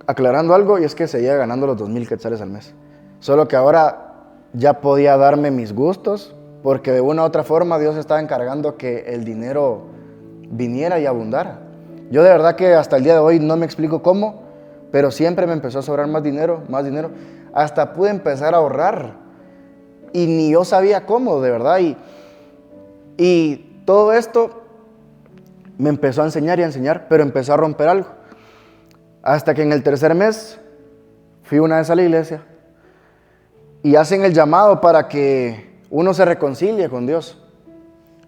aclarando algo, y es que seguía ganando los 2,000 quetzales al mes. Solo que ahora ya podía darme mis gustos, porque de una u otra forma Dios estaba encargando que el dinero viniera y abundara. Yo de verdad que hasta el día de hoy no me explico cómo, pero siempre me empezó a sobrar más dinero, hasta pude empezar a ahorrar. Y ni yo sabía cómo, de verdad. Y todo esto me empezó a enseñar y a enseñar, pero empezó a romper algo. Hasta que en el tercer mes fui una vez a la iglesia y hacen el llamado para que uno se reconcilie con Dios.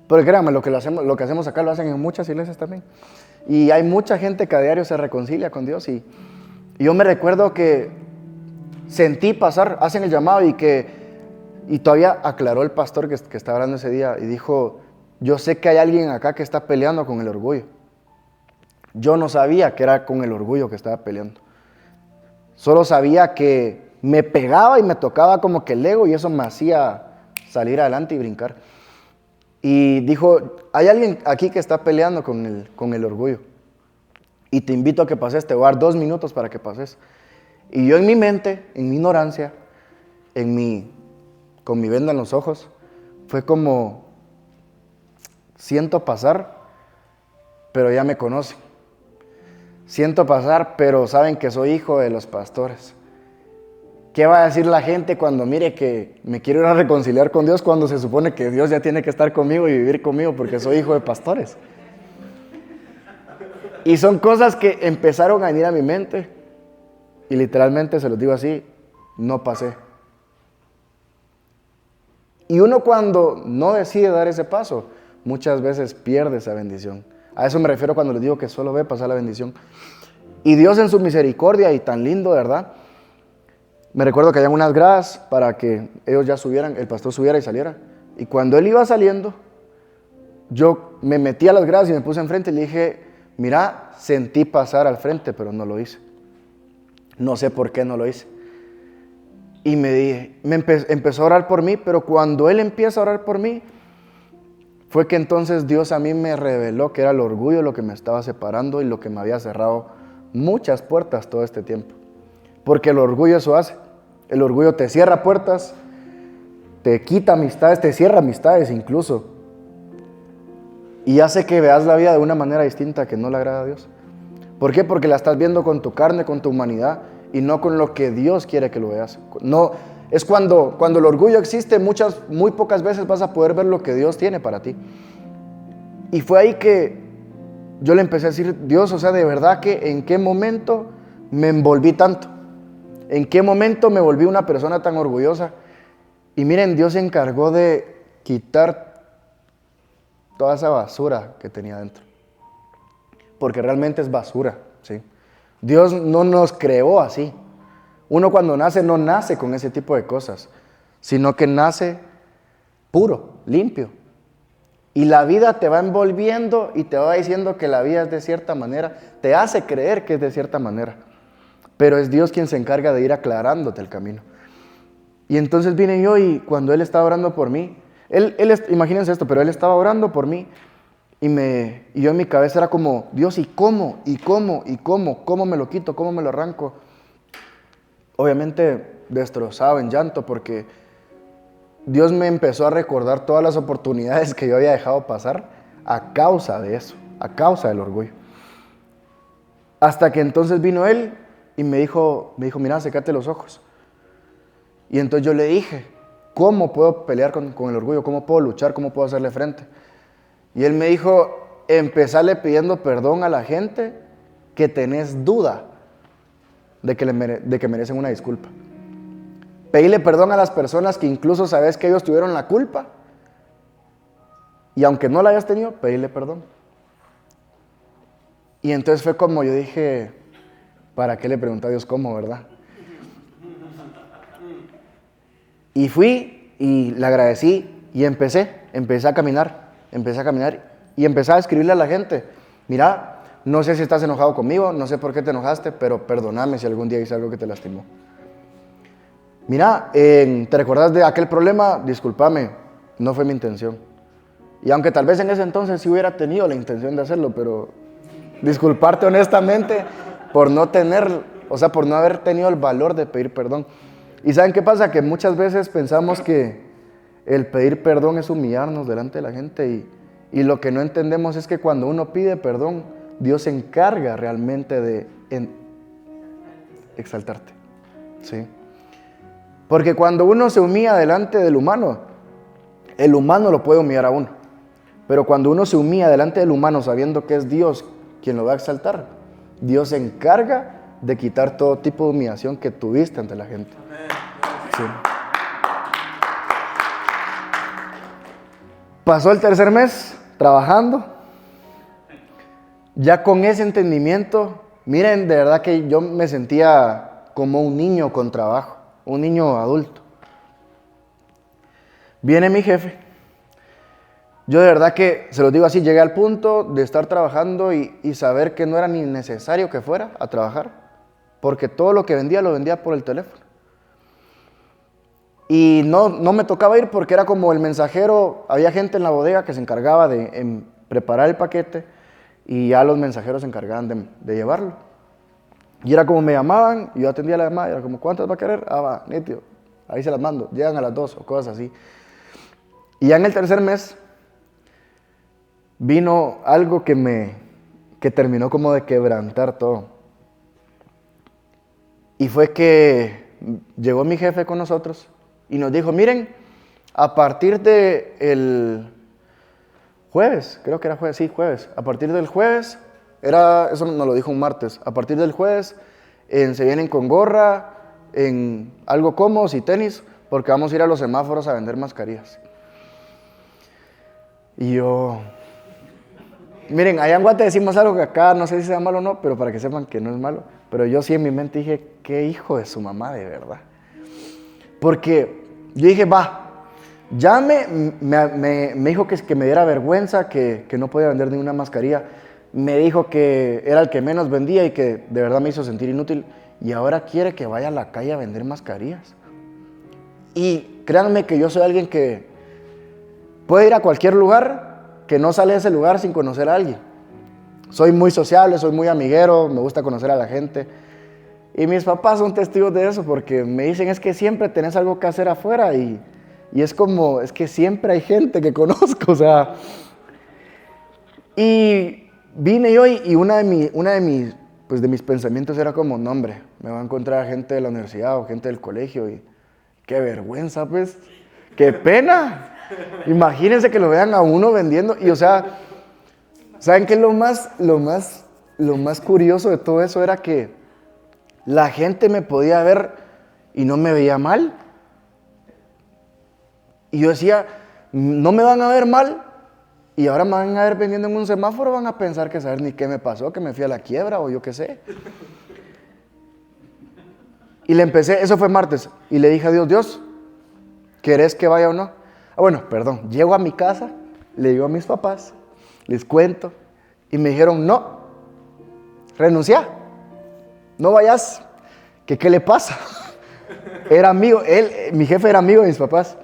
Pero créanme, lo que hacemos acá lo hacen en muchas iglesias también. Y hay mucha gente que a diario se reconcilia con Dios. Y yo me recuerdo que sentí pasar, hacen el llamado y todavía aclaró el pastor que estaba hablando ese día y dijo, yo sé que hay alguien acá que está peleando con el orgullo. Yo no sabía que era con el orgullo que estaba peleando. Solo sabía que me pegaba y me tocaba como que el ego y eso me hacía salir adelante y brincar. Y dijo, hay alguien aquí que está peleando con el orgullo. Y te invito a que pases, te voy a dar 2 minutos para que pases. Y yo en mi mente, en mi ignorancia, con mi venda en los ojos, fue como, siento pasar, pero ya me conocen. Siento pasar, pero saben que soy hijo de los pastores. ¿Qué va a decir la gente cuando mire que me quiero ir a reconciliar con Dios cuando se supone que Dios ya tiene que estar conmigo y vivir conmigo porque soy hijo de pastores? Y son cosas que empezaron a venir a mi mente y literalmente, se los digo así, no pasé. Y uno cuando no decide dar ese paso, muchas veces pierde esa bendición. A eso me refiero cuando les digo que solo ve pasar la bendición. Y Dios en su misericordia y tan lindo, ¿verdad? Me recuerdo que había unas gradas para que ellos ya subieran, el pastor subiera y saliera. Y cuando él iba saliendo, yo me metí a las gradas y me puse enfrente y le dije, mira, sentí pasar al frente, pero no lo hice. No sé por qué no lo hice. Y empezó a orar por mí, pero cuando él empieza a orar por mí, fue que entonces Dios a mí me reveló que era el orgullo lo que me estaba separando y lo que me había cerrado muchas puertas todo este tiempo. Porque el orgullo eso hace. El orgullo te cierra puertas, te quita amistades, te cierra amistades incluso. Y hace que veas la vida de una manera distinta que no le agrada a Dios. ¿Por qué? Porque la estás viendo con tu carne, con tu humanidad y no con lo que Dios quiere que lo veas. No, es cuando el orgullo existe, muy pocas veces vas a poder ver lo que Dios tiene para ti. Y fue ahí que yo le empecé a decir, Dios, o sea, de verdad que en qué momento me envolví tanto. ¿En qué momento me volví una persona tan orgullosa? Y miren, Dios se encargó de quitar toda esa basura que tenía dentro. Porque realmente es basura, ¿sí? Dios no nos creó así. Uno cuando nace no nace con ese tipo de cosas, sino que nace puro, limpio. Y la vida te va envolviendo y te va diciendo que la vida es de cierta manera, te hace creer que es de cierta manera. Pero es Dios quien se encarga de ir aclarándote el camino. Y entonces vine yo y cuando Él estaba orando por mí, imagínense esto, pero Él estaba orando por mí y yo en mi cabeza era como, Dios, ¿y cómo? ¿Y cómo? ¿Y cómo? ¿Cómo me lo quito? ¿Cómo me lo arranco? Obviamente destrozado en llanto porque Dios me empezó a recordar todas las oportunidades que yo había dejado pasar a causa de eso, a causa del orgullo. Hasta que entonces vino Él y me dijo, mira, sécate los ojos. Y entonces yo le dije, ¿cómo puedo pelear con el orgullo? ¿Cómo puedo luchar? ¿Cómo puedo hacerle frente? Y Él me dijo, empezarle pidiendo perdón a la gente que tenés duda de que merecen una disculpa. Pedirle perdón a las personas que incluso sabes que ellos tuvieron la culpa. Y aunque no la hayas tenido, pedirle perdón. Y entonces fue como yo dije, ¿para qué le pregunté a Dios cómo, verdad? Y fui y le agradecí y empecé a caminar y empecé a escribirle a la gente, mira, no sé si estás enojado conmigo, no sé por qué te enojaste, pero perdóname si algún día hice algo que te lastimó. Mira, ¿te recordás de aquel problema? Discúlpame, no fue mi intención. Y aunque tal vez en ese entonces sí hubiera tenido la intención de hacerlo, pero disculparte honestamente por no haber tenido el valor de pedir perdón. ¿Y saben qué pasa? Que muchas veces pensamos que el pedir perdón es humillarnos delante de la gente y lo que no entendemos es que cuando uno pide perdón, Dios se encarga realmente de exaltarte, ¿sí? Porque cuando uno se humilla delante del humano, el humano lo puede humillar a uno. Pero cuando uno se humilla delante del humano sabiendo que es Dios quien lo va a exaltar, Dios se encarga de quitar todo tipo de humillación que tuviste ante la gente. Sí. Pasó el tercer mes trabajando, ya con ese entendimiento, miren, de verdad que yo me sentía como un niño con trabajo, un niño adulto. Viene mi jefe, yo de verdad que, se los digo así, llegué al punto de estar trabajando y saber que no era ni necesario que fuera a trabajar, porque todo lo que vendía lo vendía por el teléfono. Y no me tocaba ir porque era como el mensajero, había gente en la bodega que se encargaba de preparar el paquete y ya los mensajeros se encargaban de llevarlo. Y era como me llamaban, y yo atendía la llamada, y era como, ¿cuántas va a querer? Ah, va, nítido, ahí se las mando, llegan a las 2 o cosas así. Y ya en el tercer mes vino algo que terminó como de quebrantar todo. Y fue que llegó mi jefe con nosotros y nos dijo, miren, a partir del jueves, creo que era jueves, sí, jueves. A partir del jueves, eso nos lo dijo un martes, a partir del jueves se vienen con gorra, en algo cómodos y tenis, porque vamos a ir a los semáforos a vender mascarillas. Y yo, miren, allá en Guate decimos algo que acá no sé si sea malo o no, pero para que sepan que no es malo. Pero yo sí en mi mente dije, qué hijo de su mamá de verdad. Porque yo dije, ya me dijo que me diera vergüenza, que no podía vender ninguna mascarilla. Me dijo que era el que menos vendía y que de verdad me hizo sentir inútil. Y ahora quiere que vaya a la calle a vender mascarillas. Y créanme que yo soy alguien que puede ir a cualquier lugar, que no sale de ese lugar sin conocer a alguien. Soy muy sociable, soy muy amiguero, me gusta conocer a la gente. Y mis papás son testigos de eso porque me dicen, es que siempre tenés algo que hacer afuera y es como, es que siempre hay gente que conozco, o sea. Y vine yo y una de mis pensamientos era como, no hombre, me va a encontrar gente de la universidad o gente del colegio y qué vergüenza pues, qué pena. Imagínense que lo vean a uno vendiendo y o sea, ¿Saben qué es lo más curioso de todo eso? Era que la gente me podía ver y no me veía mal. Y yo decía, no me van a ver mal y ahora me van a ver vendiendo en un semáforo, van a pensar que saber ni qué me pasó, que me fui a la quiebra o yo qué sé. Y le empecé, eso fue martes, y le dije a Dios, Dios, ¿querés que vaya o no? Perdón, llego a mi casa, le digo a mis papás, les cuento, y me dijeron, no, renuncia, no vayas, que qué le pasa. Era amigo, mi jefe era amigo de mis papás.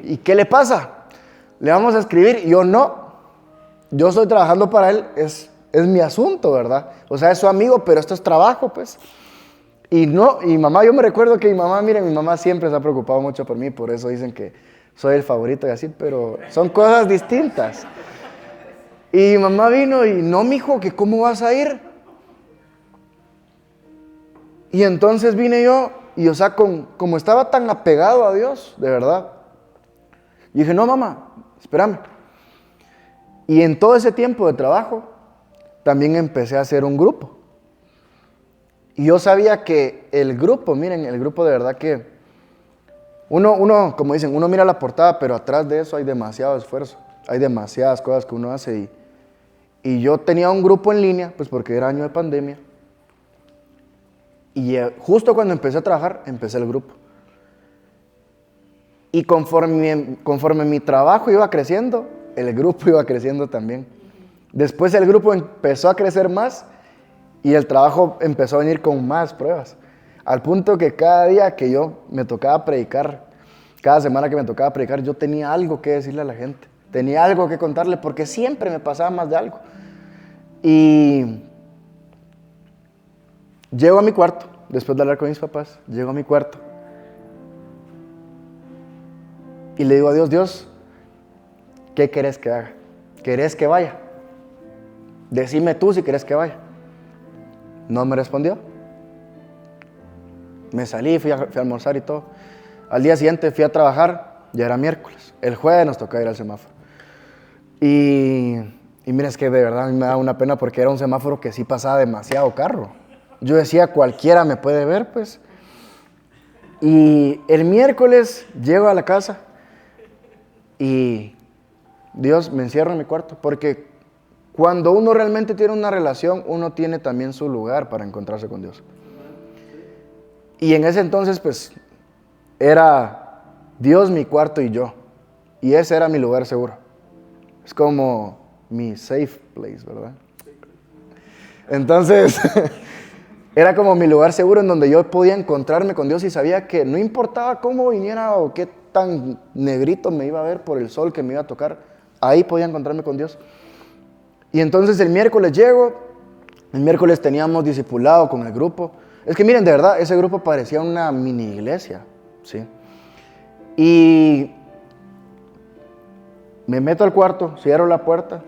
¿Y qué le pasa? Le vamos a escribir, y yo no, yo estoy trabajando para él, es mi asunto, ¿verdad? O sea, es su amigo, pero esto es trabajo, pues. Y no, y mamá, yo me recuerdo que mi mamá siempre se ha preocupado mucho por mí, por eso dicen que soy el favorito y así, pero son cosas distintas. Y mamá vino y no, mijo, que cómo vas a ir. Y entonces vine yo, y o sea, como estaba tan apegado a Dios, de verdad, y dije, no, mamá, espérame. Y en todo ese tiempo de trabajo, también empecé a hacer un grupo. Y yo sabía que el grupo, miren, el grupo de verdad que uno, como dicen, uno mira la portada, pero atrás de eso hay demasiado esfuerzo, hay demasiadas cosas que uno hace. Y yo tenía un grupo en línea, pues porque era año de pandemia. Y justo cuando empecé a trabajar, empecé el grupo. Y conforme mi trabajo iba creciendo, el grupo iba creciendo también. Después el grupo empezó a crecer más y el trabajo empezó a venir con más pruebas. Al punto que cada día que yo me tocaba predicar, cada semana que me tocaba predicar, yo tenía algo que decirle a la gente. Tenía algo que contarle porque siempre me pasaba más de algo. Y llego a mi cuarto, después de hablar con mis papás, llego a mi cuarto. Y le digo a Dios, Dios, ¿qué querés que haga? ¿Querés que vaya? Decime tú si querés que vaya. No me respondió. Me salí, fui a almorzar y todo. Al día siguiente fui a trabajar, ya era miércoles. El jueves nos tocaba ir al semáforo. Y mira, es que de verdad a mí me da una pena porque era un semáforo que sí pasaba demasiado carro. Yo decía, cualquiera me puede ver, pues. Y el miércoles llego a la casa y Dios, me encierro en mi cuarto, porque cuando uno realmente tiene una relación, uno tiene también su lugar para encontrarse con Dios. Y en ese entonces, pues, era Dios, mi cuarto y yo. Y ese era mi lugar seguro. Es como mi safe place, ¿verdad? Entonces, era como mi lugar seguro en donde yo podía encontrarme con Dios y sabía que no importaba cómo viniera o qué tan negrito me iba a ver por el sol que me iba a tocar, ahí podía encontrarme con Dios. Y entonces el miércoles llego, el miércoles teníamos discipulado con el grupo. Es que miren, de verdad, ese grupo parecía una mini iglesia, ¿sí? Y me meto al cuarto, cierro la puerta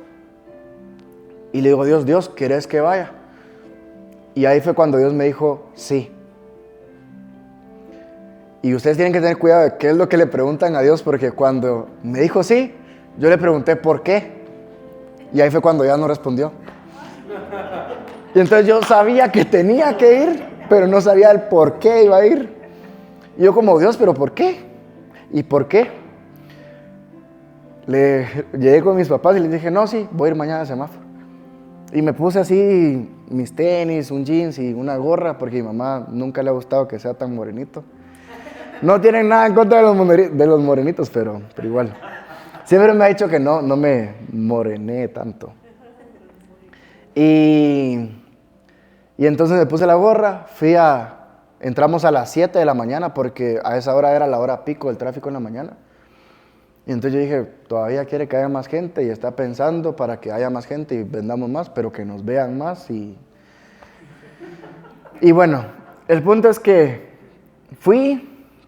y le digo, Dios, ¿querés que vaya? Y ahí fue cuando Dios me dijo, sí. Y ustedes tienen que tener cuidado de qué es lo que le preguntan a Dios, porque cuando me dijo sí, yo le pregunté por qué. Y ahí fue cuando ya no respondió. Y entonces yo sabía que tenía que ir, pero no sabía el por qué iba a ir. Y yo como, Dios, ¿pero por qué? ¿Y por qué? Llegué con mis papás y les dije, no, sí, voy a ir mañana al semáforo. Y me puse así mis tenis, un jeans y una gorra, porque a mi mamá nunca le ha gustado que sea tan morenito. No tienen nada en contra de los morenitos, pero igual. Siempre me ha dicho que no me morené tanto. Y entonces me puse la gorra, entramos a las 7 de la mañana, porque a esa hora era la hora pico del tráfico en la mañana. Y entonces yo dije, todavía quiere que haya más gente y está pensando para que haya más gente y vendamos más, pero que nos vean más. Y bueno, el punto es que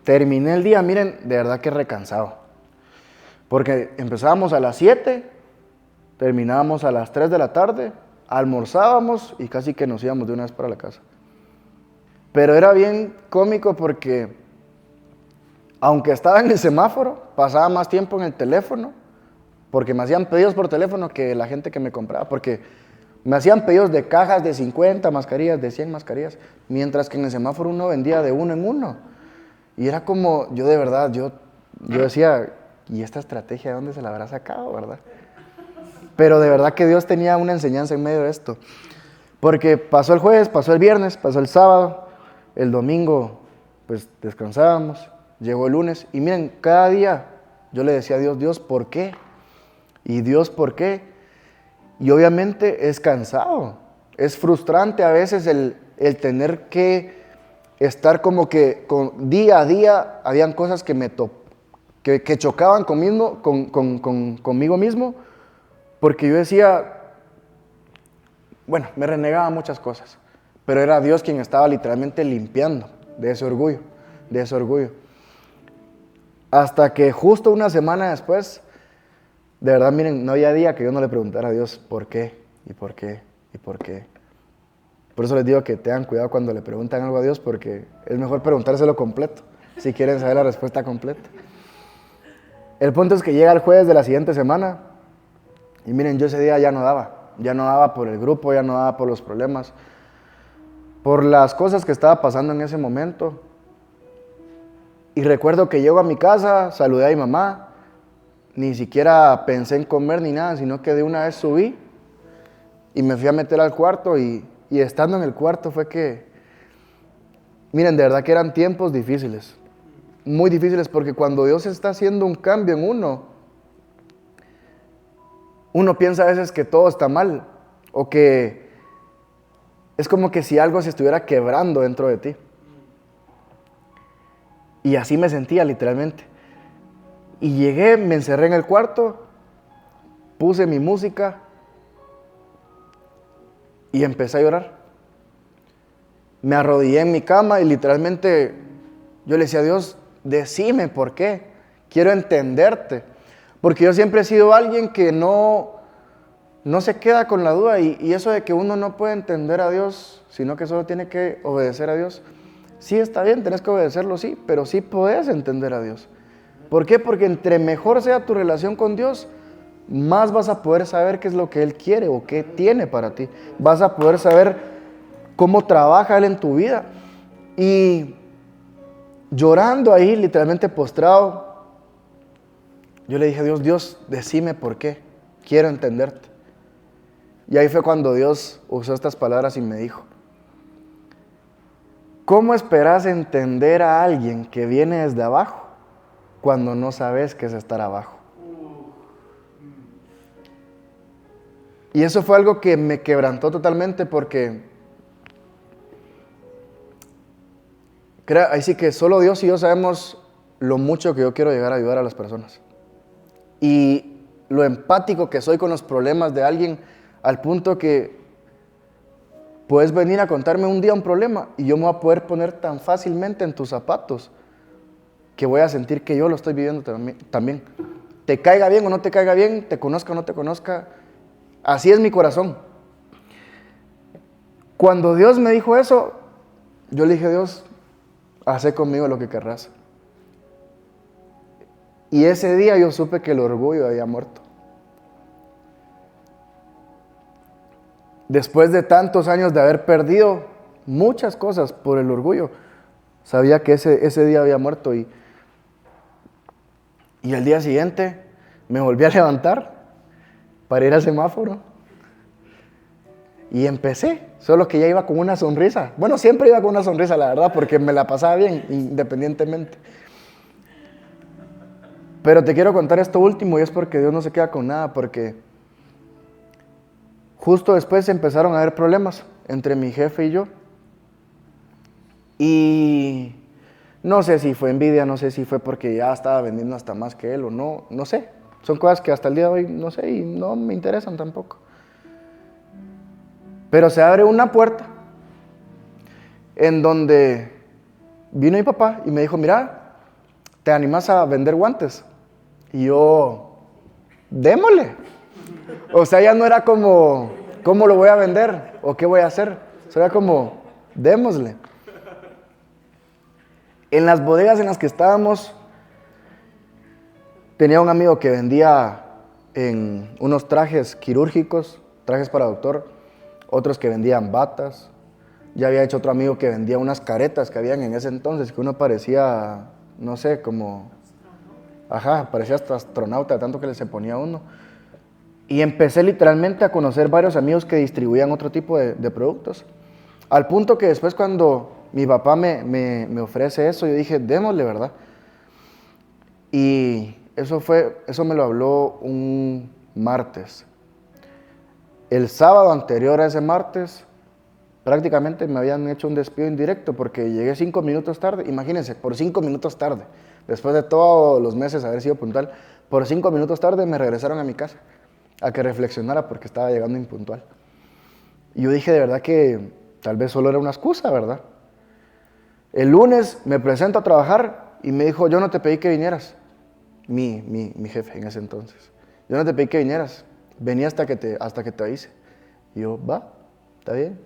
terminé el día, miren, de verdad que recansado. Porque empezábamos a las 7, terminábamos a las 3 de la tarde, almorzábamos y casi que nos íbamos de una vez para la casa. Pero era bien cómico porque, aunque estaba en el semáforo, pasaba más tiempo en el teléfono porque me hacían pedidos por teléfono que la gente que me compraba, porque me hacían pedidos de cajas de 50 mascarillas, de 100 mascarillas, mientras que en el semáforo uno vendía de uno en uno. Y era como, yo de verdad, yo decía, ¿y esta estrategia de dónde se la habrá sacado, verdad? Pero de verdad que Dios tenía una enseñanza en medio de esto. Porque pasó el jueves, pasó el viernes, pasó el sábado, el domingo pues descansábamos, llegó el lunes y miren, cada día yo le decía a Dios, Dios, ¿por qué? Y Dios, ¿por qué? Y obviamente es cansado, es frustrante a veces el tener que estar como que día a día habían cosas que chocaban conmigo mismo, porque yo decía, bueno, me renegaba muchas cosas, pero era Dios quien estaba literalmente limpiando de ese orgullo. Hasta que justo una semana después, de verdad, miren, no había día que yo no le preguntara a Dios por qué, y por qué, y por qué. Por eso les digo que tengan cuidado cuando le preguntan algo a Dios, porque es mejor preguntárselo completo, si quieren saber la respuesta completa. El punto es que llega el jueves de la siguiente semana, y miren, yo ese día ya no daba por el grupo, ya no daba por los problemas, por las cosas que estaba pasando en ese momento. Y recuerdo que llego a mi casa, saludé a mi mamá, ni siquiera pensé en comer ni nada, sino que de una vez subí y me fui a meter al cuarto y estando en el cuarto fue que, miren, de verdad que eran tiempos difíciles, muy difíciles, porque cuando Dios está haciendo un cambio en uno piensa a veces que todo está mal, o que es como que si algo se estuviera quebrando dentro de ti. Y así me sentía literalmente. Y llegué, me encerré en el cuarto, puse mi música y empecé a llorar. Me arrodillé en mi cama y literalmente yo le decía a Dios, decime por qué, quiero entenderte. Porque yo siempre he sido alguien que no se queda con la duda y eso de que uno no puede entender a Dios, sino que solo tiene que obedecer a Dios. Sí, está bien, tenés que obedecerlo, sí, pero sí podés entender a Dios. ¿Por qué? Porque entre mejor sea tu relación con Dios, más vas a poder saber qué es lo que Él quiere o qué tiene para ti. Vas a poder saber cómo trabaja Él en tu vida. Y llorando ahí, literalmente postrado, yo le dije a Dios, Dios, decime por qué, quiero entenderte. Y ahí fue cuando Dios usó estas palabras y me dijo, ¿cómo esperas entender a alguien que viene desde abajo cuando no sabes qué es estar abajo? Y eso fue algo que me quebrantó totalmente porque ahí sí que solo Dios y yo sabemos lo mucho que yo quiero llegar a ayudar a las personas. Y lo empático que soy con los problemas de alguien al punto que puedes venir a contarme un día un problema y yo me voy a poder poner tan fácilmente en tus zapatos que voy a sentir que yo lo estoy viviendo también. Te caiga bien o no te caiga bien, te conozca o no te conozca, así es mi corazón. Cuando Dios me dijo eso, yo le dije, Dios, haz conmigo lo que querrás. Y ese día yo supe que el orgullo había muerto. Después de tantos años de haber perdido muchas cosas por el orgullo, sabía que ese día había muerto y al día siguiente me volví a levantar para ir al semáforo y empecé, solo que ya iba con una sonrisa. Bueno, siempre iba con una sonrisa, la verdad, porque me la pasaba bien, independientemente. Pero te quiero contar esto último y es porque Dios no se queda con nada, porque justo después empezaron a haber problemas entre mi jefe y yo. Y no sé si fue envidia, no sé si fue porque ya estaba vendiendo hasta más que él o no, no sé. Son cosas que hasta el día de hoy no sé y no me interesan tampoco. Pero se abre una puerta en donde vino mi papá y me dijo, mira, ¿te animas a vender guantes? Y yo, démosle. O sea, ya no era como, ¿cómo lo voy a vender? ¿O qué voy a hacer? O sea, era como, démosle. En las bodegas en las que estábamos, tenía un amigo que vendía en unos trajes quirúrgicos, trajes para doctor, otros que vendían batas. Ya había hecho otro amigo que vendía unas caretas que habían en ese entonces, que uno parecía, no sé, como... Ajá, parecía hasta astronauta, tanto que se ponía uno. Y empecé literalmente a conocer varios amigos que distribuían otro tipo de productos. Al punto que después cuando mi papá me ofrece eso, yo dije, démosle, ¿verdad? Y eso me lo habló un martes. El sábado anterior a ese martes, prácticamente me habían hecho un despido indirecto porque llegué 5 minutos tarde. Imagínense, por 5 minutos tarde. Después de todos los meses haber sido puntual, por 5 minutos tarde me regresaron a mi casa a que reflexionara porque estaba llegando impuntual. Y yo dije de verdad que tal vez solo era una excusa, ¿verdad? El lunes me presento a trabajar y me dijo, yo no te pedí que vinieras. Mi jefe en ese entonces. Yo no te pedí que vinieras. Vení hasta que te avise. Y yo, va, está bien.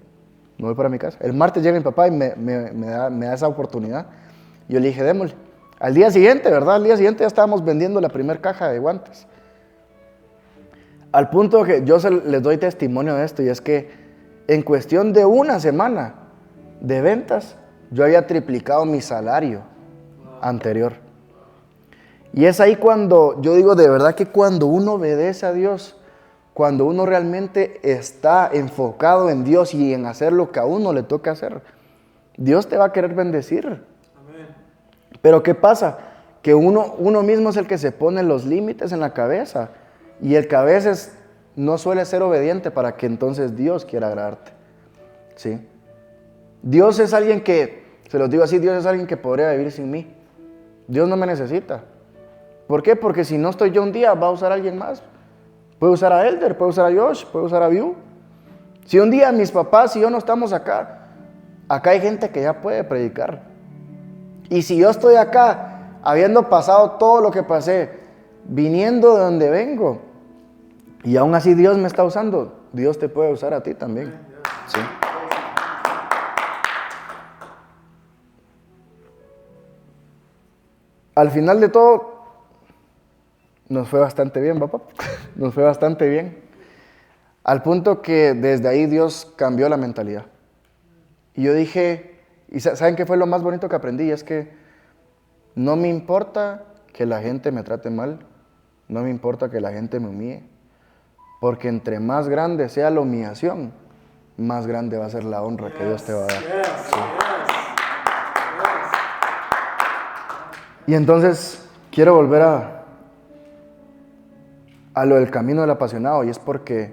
Me voy para mi casa. El martes llega mi papá y me da esa oportunidad. Yo le dije, démosle. Al día siguiente, ¿verdad? Al día siguiente ya estábamos vendiendo la primera caja de guantes. Al punto que yo les doy testimonio de esto, y es que en cuestión de una semana de ventas, yo había triplicado mi salario anterior. Y es ahí cuando yo digo de verdad que cuando uno obedece a Dios, cuando uno realmente está enfocado en Dios y en hacer lo que a uno le toca hacer, Dios te va a querer bendecir. Amén. Pero ¿qué pasa? Que uno mismo es el que se pone los límites en la cabeza, y el que a veces no suele ser obediente para que entonces Dios quiera agradarte. ¿Sí? Dios es alguien que, se los digo así, Dios es alguien que podría vivir sin mí. Dios no me necesita. ¿Por qué? Porque si no estoy yo un día, va a usar a alguien más. Puede usar a Elder, puede usar a Josh, puede usar a View. Si un día mis papás y yo no estamos acá hay gente que ya puede predicar. Y si yo estoy acá, habiendo pasado todo lo que pasé, viniendo de donde vengo, y aún así Dios me está usando, Dios te puede usar a ti también. ¿Sí? Al final de todo, nos fue bastante bien, papá. Nos fue bastante bien. Al punto que desde ahí Dios cambió la mentalidad. Y yo dije, ¿y saben qué fue lo más bonito que aprendí? Es que no me importa que la gente me trate mal, no me importa que la gente me humille, porque entre más grande sea la humillación, más grande va a ser la honra que Dios te va a dar. Sí. Y entonces quiero volver a lo del camino del apasionado, y es porque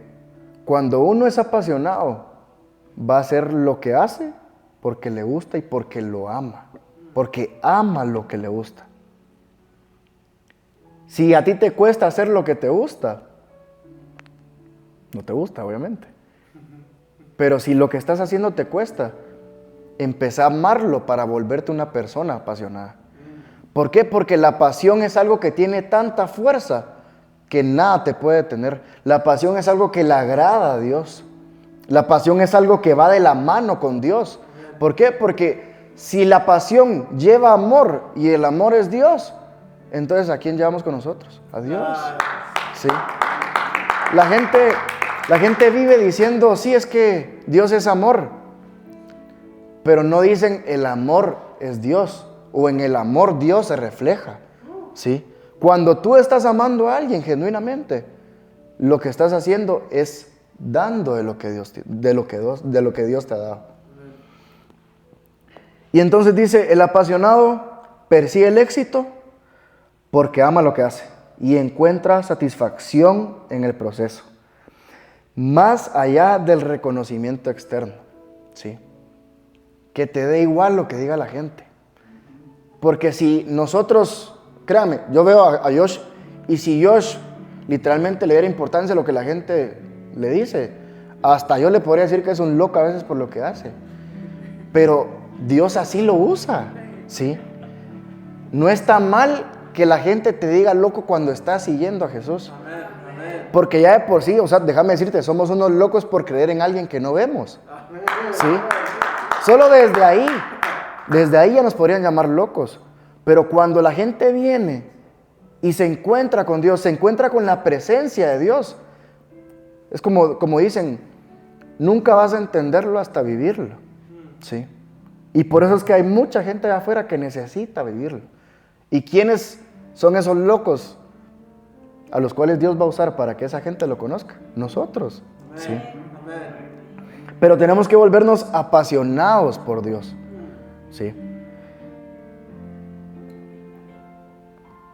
cuando uno es apasionado, va a hacer lo que hace porque le gusta y porque lo ama, porque ama lo que le gusta. Si a ti te cuesta hacer lo que te gusta, no te gusta, obviamente. Pero si lo que estás haciendo te cuesta, empezá a amarlo para volverte una persona apasionada. ¿Por qué? Porque la pasión es algo que tiene tanta fuerza que nada te puede detener. La pasión es algo que le agrada a Dios. La pasión es algo que va de la mano con Dios. ¿Por qué? Porque si la pasión lleva amor y el amor es Dios, entonces ¿a quién llevamos con nosotros? A Dios. ¿Sí? La gente vive diciendo, sí, es que Dios es amor, pero no dicen el amor es Dios, o en el amor Dios se refleja. ¿Sí? Cuando tú estás amando a alguien genuinamente, lo que estás haciendo es dando de lo que Dios te ha dado. Y entonces dice, el apasionado persigue el éxito porque ama lo que hace y encuentra satisfacción en el proceso, más allá del reconocimiento externo. ¿Sí? Que te dé igual lo que diga la gente. Porque si nosotros, créame, yo veo a Josh, y si Josh literalmente le diera importancia a lo que la gente le dice, hasta yo le podría decir que es un loco a veces por lo que hace. Pero Dios así lo usa, ¿sí? No está mal que la gente te diga loco cuando estás siguiendo a Jesús. Porque ya de por sí, o sea, déjame decirte, somos unos locos por creer en alguien que no vemos. ¿Sí? Solo desde ahí ya nos podrían llamar locos. Pero cuando la gente viene y se encuentra con Dios, se encuentra con la presencia de Dios. Es como dicen, nunca vas a entenderlo hasta vivirlo. ¿Sí? Y por eso es que hay mucha gente allá afuera que necesita vivirlo. ¿Y quiénes son esos locos a los cuales Dios va a usar para que esa gente lo conozca? Nosotros. ¿Sí? Pero tenemos que volvernos apasionados por Dios. ¿Sí?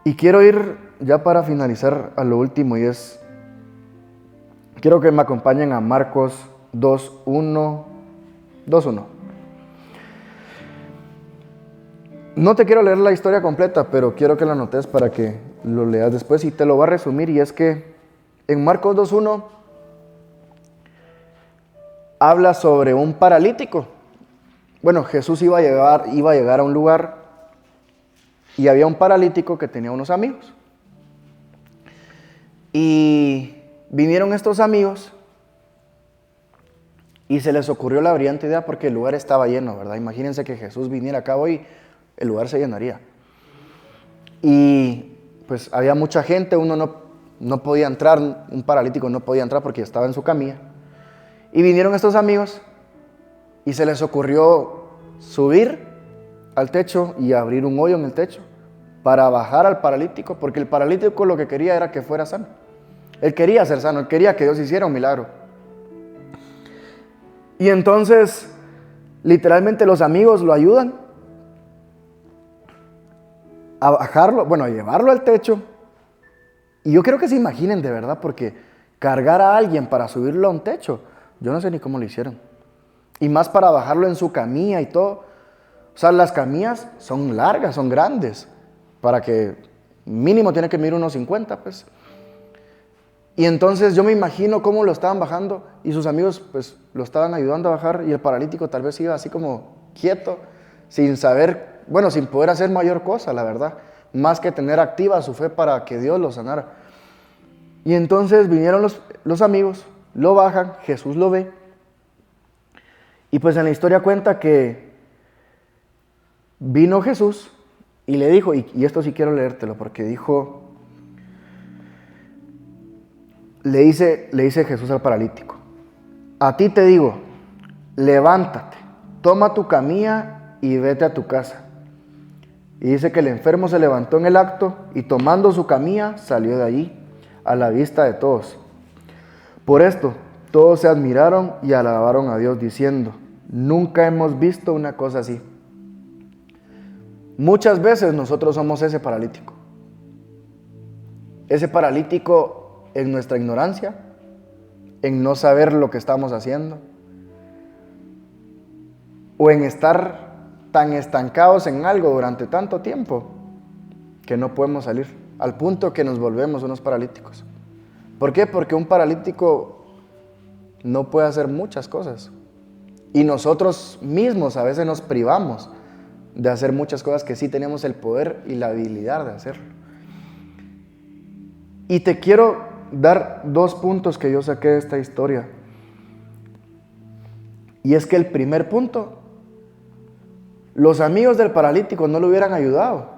Y quiero ir ya para finalizar a lo último, y quiero que me acompañen a Marcos 2:1. No te quiero leer la historia completa, pero quiero que la anotes para que lo leas después, y te lo voy a resumir. Y es que en Marcos 2:1 habla sobre un paralítico. Bueno, Jesús iba a llegar a un lugar y había un paralítico que tenía unos amigos. Y vinieron estos amigos y se les ocurrió la brillante idea, porque el lugar estaba lleno, ¿verdad? Imagínense que Jesús viniera acá hoy, el lugar se llenaría. Y pues había mucha gente, uno no podía entrar, un paralítico no podía entrar porque estaba en su camilla. Y vinieron estos amigos y se les ocurrió subir al techo y abrir un hoyo en el techo para bajar al paralítico, porque el paralítico lo que quería era que fuera sano. Él quería ser sano, él quería que Dios hiciera un milagro. Y entonces, literalmente los amigos lo ayudan a bajarlo, bueno, a llevarlo al techo. Y yo quiero que se imaginen de verdad, porque cargar a alguien para subirlo a un techo, yo no sé ni cómo lo hicieron. Y más para bajarlo en su camilla y todo. O sea, las camillas son largas, son grandes, para que mínimo tiene que medir unos 50, pues. Y entonces yo me imagino cómo lo estaban bajando y sus amigos pues lo estaban ayudando a bajar, y el paralítico tal vez iba así como quieto, sin saber, bueno, sin poder hacer mayor cosa, la verdad, más que tener activa su fe para que Dios lo sanara. Y entonces vinieron los amigos, lo bajan, Jesús lo ve, y pues en la historia cuenta que vino Jesús y le dijo, y esto sí quiero leértelo, porque dijo, le dice Jesús al paralítico, a ti te digo, levántate, toma tu camilla y vete a tu casa. Y dice que el enfermo se levantó en el acto y tomando su camilla salió de allí a la vista de todos. Por esto todos se admiraron y alabaron a Dios diciendo, nunca hemos visto una cosa así. Muchas veces nosotros somos ese paralítico en nuestra ignorancia, en no saber lo que estamos haciendo, o en estar tan estancados en algo durante tanto tiempo que no podemos salir, al punto que nos volvemos unos paralíticos. ¿Por qué? Porque un paralítico no puede hacer muchas cosas, y nosotros mismos a veces nos privamos de hacer muchas cosas que sí tenemos el poder y la habilidad de hacerlo. Y te quiero dar 2 puntos que yo saqué de esta historia. Y es que el primer punto, los amigos del paralítico no lo hubieran ayudado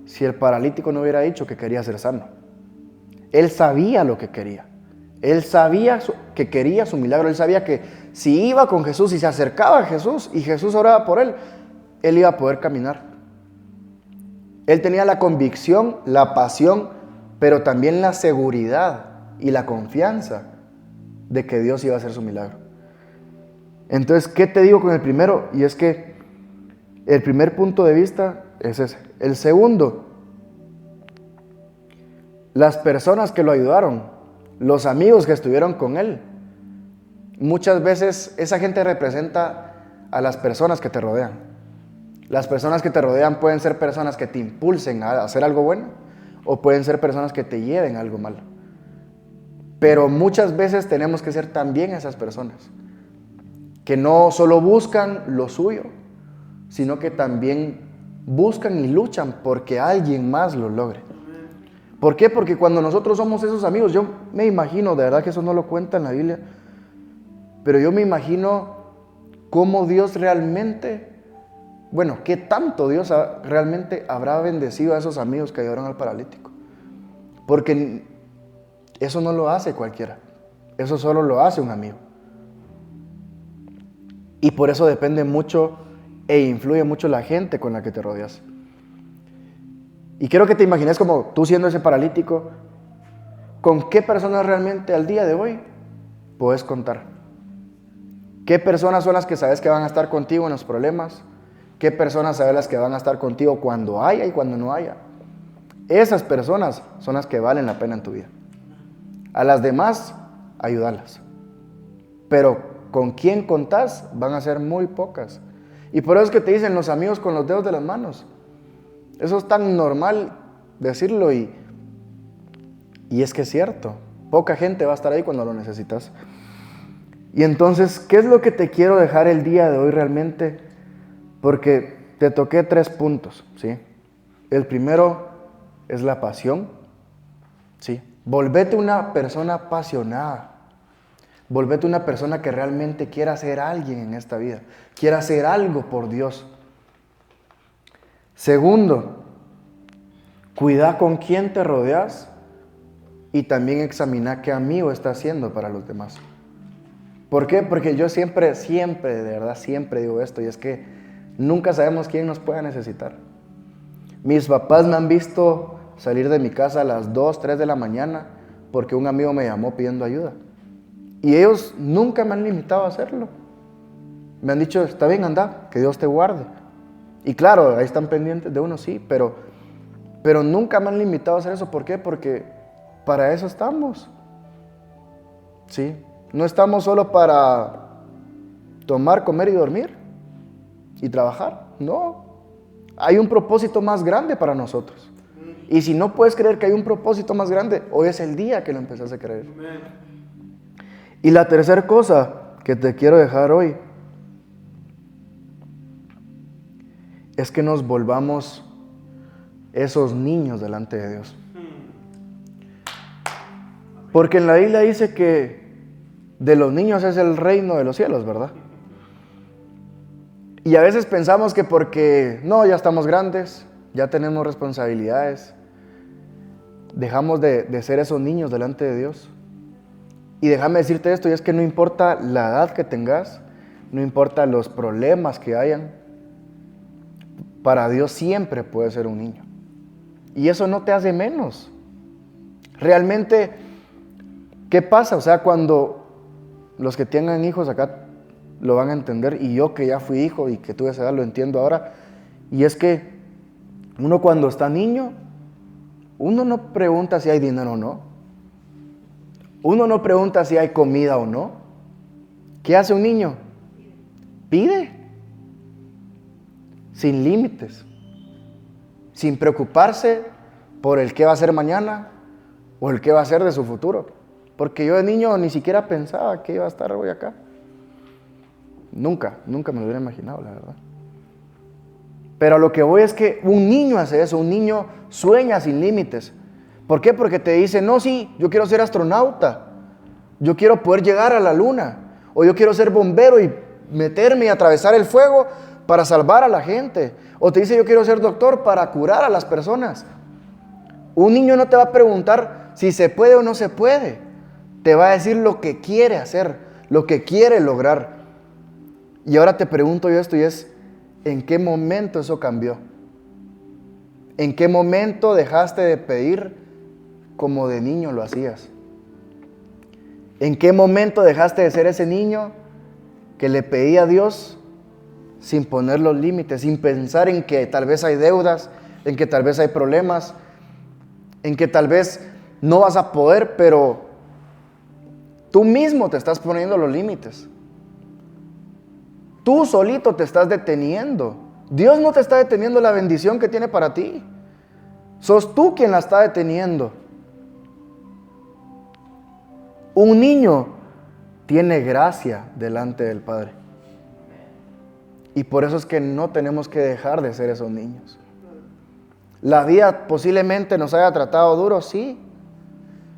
si el paralítico no hubiera dicho que quería ser sano. Él sabía lo que quería. Él sabía que quería su milagro. Él sabía que si iba con Jesús y se acercaba a Jesús y Jesús oraba por él iba a poder caminar. Él tenía la convicción, la pasión, pero también la seguridad y la confianza de que Dios iba a hacer su milagro. Entonces, ¿qué te digo con el primero? Y es que el primer punto de vista es ese. El segundo, las personas que lo ayudaron, los amigos que estuvieron con él, muchas veces esa gente representa a las personas que te rodean. Las personas que te rodean pueden ser personas que te impulsen a hacer algo bueno, o pueden ser personas que te lleven a algo malo. Pero muchas veces tenemos que ser también esas personas que no solo buscan lo suyo, sino que también buscan y luchan porque alguien más lo logre. ¿Por qué? Porque cuando nosotros somos esos amigos, yo me imagino, de verdad que eso no lo cuenta en la Biblia, pero yo me imagino cómo Dios realmente, bueno, qué tanto Dios realmente habrá bendecido a esos amigos que ayudaron al paralítico. Porque eso no lo hace cualquiera. Eso solo lo hace un amigo. Y por eso depende mucho e influye mucho la gente con la que te rodeas. Y quiero que te imagines como tú siendo ese paralítico, ¿con qué personas realmente al día de hoy puedes contar? ¿Qué personas son las que sabes que van a estar contigo en los problemas? ¿Qué personas sabes las que van a estar contigo cuando haya y cuando no haya? Esas personas son las que valen la pena en tu vida. A las demás, ayudarlas. Pero con quién contás van a ser muy pocas. Y por eso es que te dicen los amigos con los dedos de las manos. Eso es tan normal decirlo y es que es cierto. Poca gente va a estar ahí cuando lo necesitas. Y entonces, ¿qué es lo que te quiero dejar el día de hoy realmente? Porque te toqué 3 puntos, ¿sí? El primero es la pasión, ¿sí? Volvete una persona apasionada. Volvete una persona que realmente quiera ser alguien en esta vida. Quiera hacer algo por Dios. Segundo, cuida con quién te rodeas y también examina qué amigo está haciendo para los demás. ¿Por qué? Porque yo siempre, de verdad, siempre digo esto, y es que nunca sabemos quién nos pueda necesitar. Mis papás me han visto salir de mi casa a las 2, 3 de la mañana porque un amigo me llamó pidiendo ayuda. Y ellos nunca me han limitado a hacerlo. Me han dicho, está bien, anda, que Dios te guarde. Y claro, ahí están pendientes de uno, sí, pero nunca me han limitado a hacer eso. ¿Por qué? Porque para eso estamos. ¿Sí? No estamos solo para tomar, comer y dormir y trabajar. No. Hay un propósito más grande para nosotros. Y si no puedes creer que hay un propósito más grande, hoy es el día que lo empezás a creer. Y la tercera cosa que te quiero dejar hoy es que nos volvamos esos niños delante de Dios. Porque en la Biblia dice que de los niños es el reino de los cielos, ¿verdad? Y a veces pensamos que porque no, ya estamos grandes, ya tenemos responsabilidades, dejamos de ser esos niños delante de Dios. Y déjame decirte esto, y es que no importa la edad que tengas, no importa los problemas que hayan, para Dios siempre puedes ser un niño. Y eso no te hace menos. Realmente, ¿qué pasa? O sea, cuando los que tengan hijos acá lo van a entender, y yo que ya fui hijo y que tuve esa edad lo entiendo ahora, y es que uno cuando está niño, uno no pregunta si hay dinero o no. Uno no pregunta si hay comida o no. ¿Qué hace un niño? Pide. Sin límites. Sin preocuparse por el qué va a ser mañana o el qué va a ser de su futuro. Porque yo de niño ni siquiera pensaba que iba a estar hoy acá. Nunca me lo hubiera imaginado, la verdad. Pero a lo que voy es que un niño hace eso, un niño sueña sin límites. ¿Por qué? Porque te dice, no, sí, yo quiero ser astronauta, yo quiero poder llegar a la luna, o yo quiero ser bombero y meterme y atravesar el fuego para salvar a la gente. O te dice, yo quiero ser doctor para curar a las personas. Un niño no te va a preguntar si se puede o no se puede. Te va a decir lo que quiere hacer, lo que quiere lograr. Y ahora te pregunto yo esto, y es, ¿en qué momento eso cambió? ¿En qué momento dejaste de pedir como de niño lo hacías? ¿En qué momento dejaste de ser ese niño que le pedía a Dios sin poner los límites, sin pensar en que tal vez hay deudas, en que tal vez hay problemas, en que tal vez no vas a poder, pero tú mismo te estás poniendo los límites? Tú solito te estás deteniendo. Dios no te está deteniendo la bendición que tiene para ti. Sos tú quien la está deteniendo. Un niño tiene gracia delante del Padre. Y por eso es que no tenemos que dejar de ser esos niños. La vida posiblemente nos haya tratado duro, sí.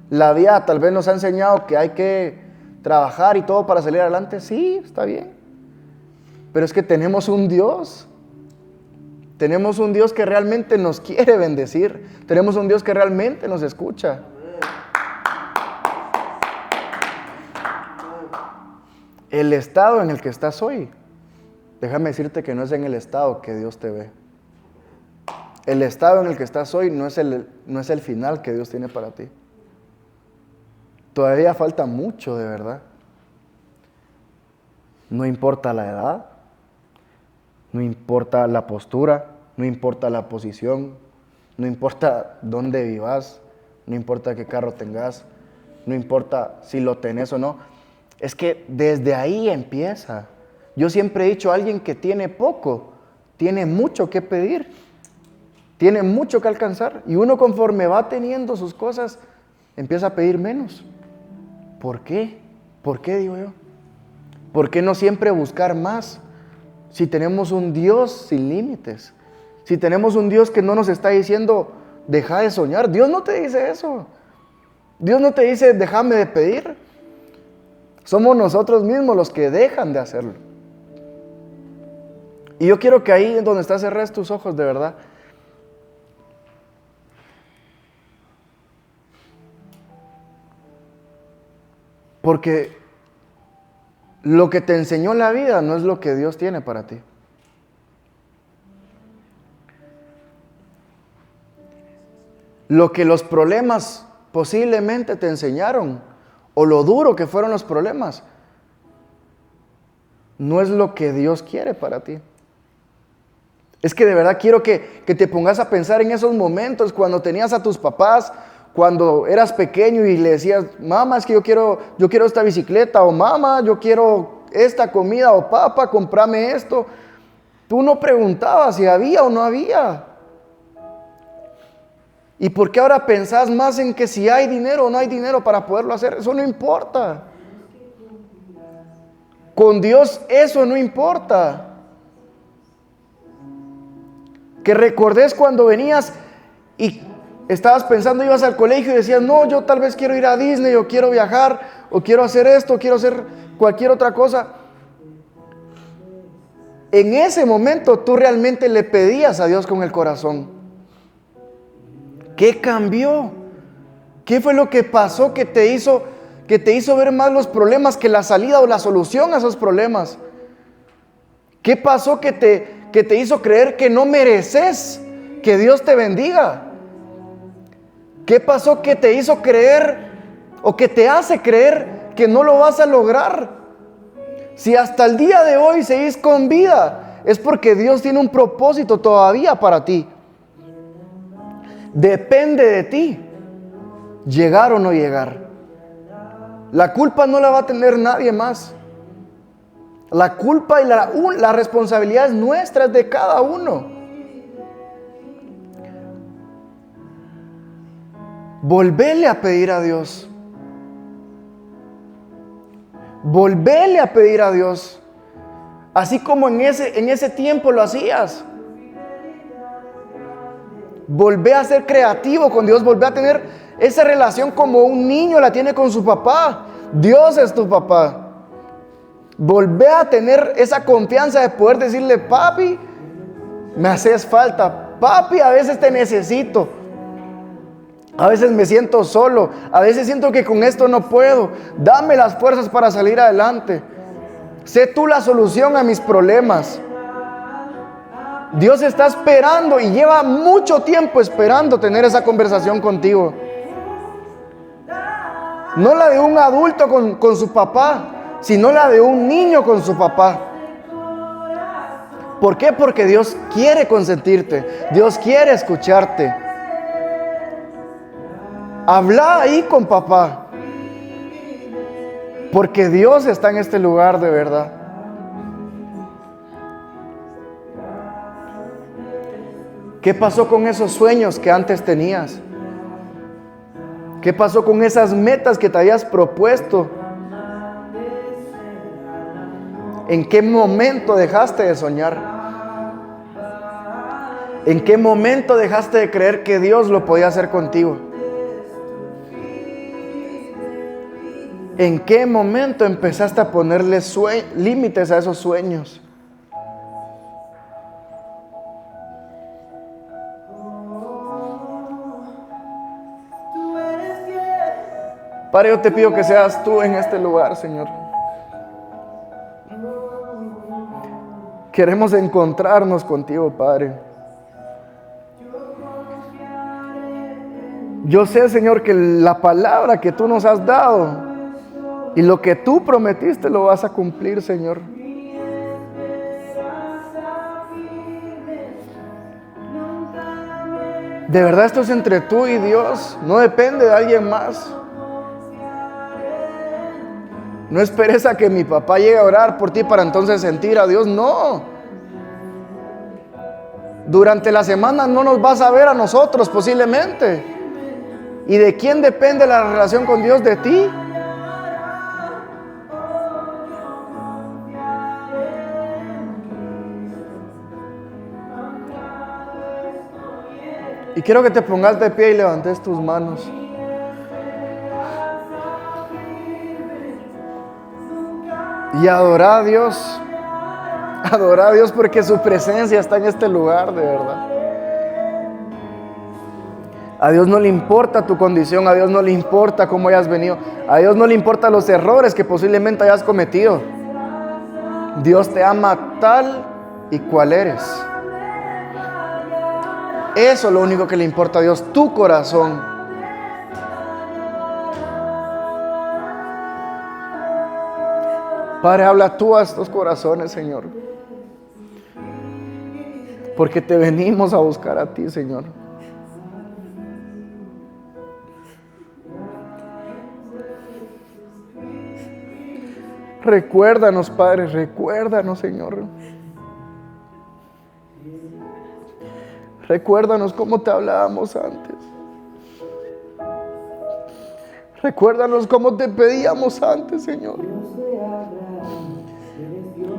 La vida tal vez nos ha enseñado que hay que trabajar y todo para salir adelante, sí, está bien. Pero es que tenemos un Dios Tenemos un Dios que realmente nos quiere bendecir. Tenemos un Dios que realmente nos escucha. El estado en el que estás hoy, déjame decirte que no es en el estado que Dios te ve. El estado en el que estás hoy no es el final que Dios tiene para ti. Todavía falta mucho, de verdad. No importa la edad, no importa la postura, no importa la posición, no importa dónde vivas, no importa qué carro tengas, no importa si lo tenés o no. Es que desde ahí empieza. Yo siempre he dicho, alguien que tiene poco, tiene mucho que pedir, tiene mucho que alcanzar. Y uno, conforme va teniendo sus cosas, empieza a pedir menos. ¿Por qué? ¿Por qué, digo yo? ¿Por qué no siempre buscar más? Si tenemos un Dios sin límites, si tenemos un Dios que no nos está diciendo, deja de soñar. Dios no te dice eso. Dios no te dice, déjame de pedir. Somos nosotros mismos los que dejan de hacerlo. Y yo quiero que ahí donde estás cerres tus ojos, de verdad. Porque lo que te enseñó la vida no es lo que Dios tiene para ti. Lo que los problemas posiblemente te enseñaron, o lo duro que fueron los problemas, no es lo que Dios quiere para ti. Es que de verdad quiero que te pongas a pensar en esos momentos cuando tenías a tus papás, cuando eras pequeño y le decías, mamá, es que yo quiero esta bicicleta, o mamá, yo quiero esta comida, o papá, cómprame esto. Tú no preguntabas si había o no había. ¿Y por qué ahora pensás más en que si hay dinero o no hay dinero para poderlo hacer? Eso no importa. Con Dios eso no importa. Que recordes cuando venías y estabas pensando, ibas al colegio y decías, no, yo tal vez quiero ir a Disney, o quiero viajar, o quiero hacer esto, o quiero hacer cualquier otra cosa. En ese momento tú realmente le pedías a Dios con el corazón. ¿Qué cambió? ¿Qué fue lo que pasó que te hizo ver más los problemas que la salida o la solución a esos problemas? ¿Qué pasó que te hizo creer que no mereces que Dios te bendiga? ¿Qué pasó que te hizo creer o que te hace creer que no lo vas a lograr? Si hasta el día de hoy seguís con vida, es porque Dios tiene un propósito todavía para ti. Depende de ti llegar o no llegar. La culpa no la va a tener nadie más. La culpa y la responsabilidad es nuestra, es de cada uno. Volvele a pedir a Dios. Volvele a pedir a Dios. Así como en ese tiempo lo hacías. Volvé a ser creativo con Dios. Volvé a tener esa relación como un niño la tiene con su papá. Dios es tu papá. Volvé a tener esa confianza de poder decirle, papi, me haces falta. Papi, a veces te necesito. A veces me siento solo. A veces siento que con esto no puedo. Dame las fuerzas para salir adelante. Sé tú la solución a mis problemas. Dios está esperando y lleva mucho tiempo esperando tener esa conversación contigo. No la de un adulto con su papá, sino la de un niño con su papá. ¿Por qué? Porque Dios quiere consentirte. Dios quiere escucharte. Habla ahí con papá. Porque Dios está en este lugar de verdad. ¿Qué pasó con esos sueños que antes tenías? ¿Qué pasó con esas metas que te habías propuesto? ¿En qué momento dejaste de soñar? ¿En qué momento dejaste de creer que Dios lo podía hacer contigo? ¿En qué momento empezaste a ponerle límites a esos sueños? Padre, yo te pido que seas tú en este lugar, Señor. Queremos encontrarnos contigo, Padre. Yo sé, Señor, que la palabra que tú nos has dado y lo que tú prometiste lo vas a cumplir, Señor. De verdad esto es entre tú y Dios, no depende de alguien más. No esperes a que mi papá llegue a orar por ti para entonces sentir a Dios, no. Durante la semana no nos vas a ver a nosotros posiblemente. ¿Y de quién depende la relación con Dios? De ti. Y quiero que te pongas de pie y levantes tus manos. Y adora a Dios. Adora a Dios porque su presencia está en este lugar, de verdad. A Dios no le importa tu condición, a Dios no le importa cómo hayas venido, a Dios no le importan los errores que posiblemente hayas cometido. Dios te ama tal y cual eres. Eso es lo único que le importa a Dios, tu corazón. Padre, habla tú a estos corazones, Señor. Porque te venimos a buscar a ti, Señor. Recuérdanos, Padre, recuérdanos, Señor. Recuérdanos cómo te hablábamos antes. Recuérdanos cómo te pedíamos antes, Señor.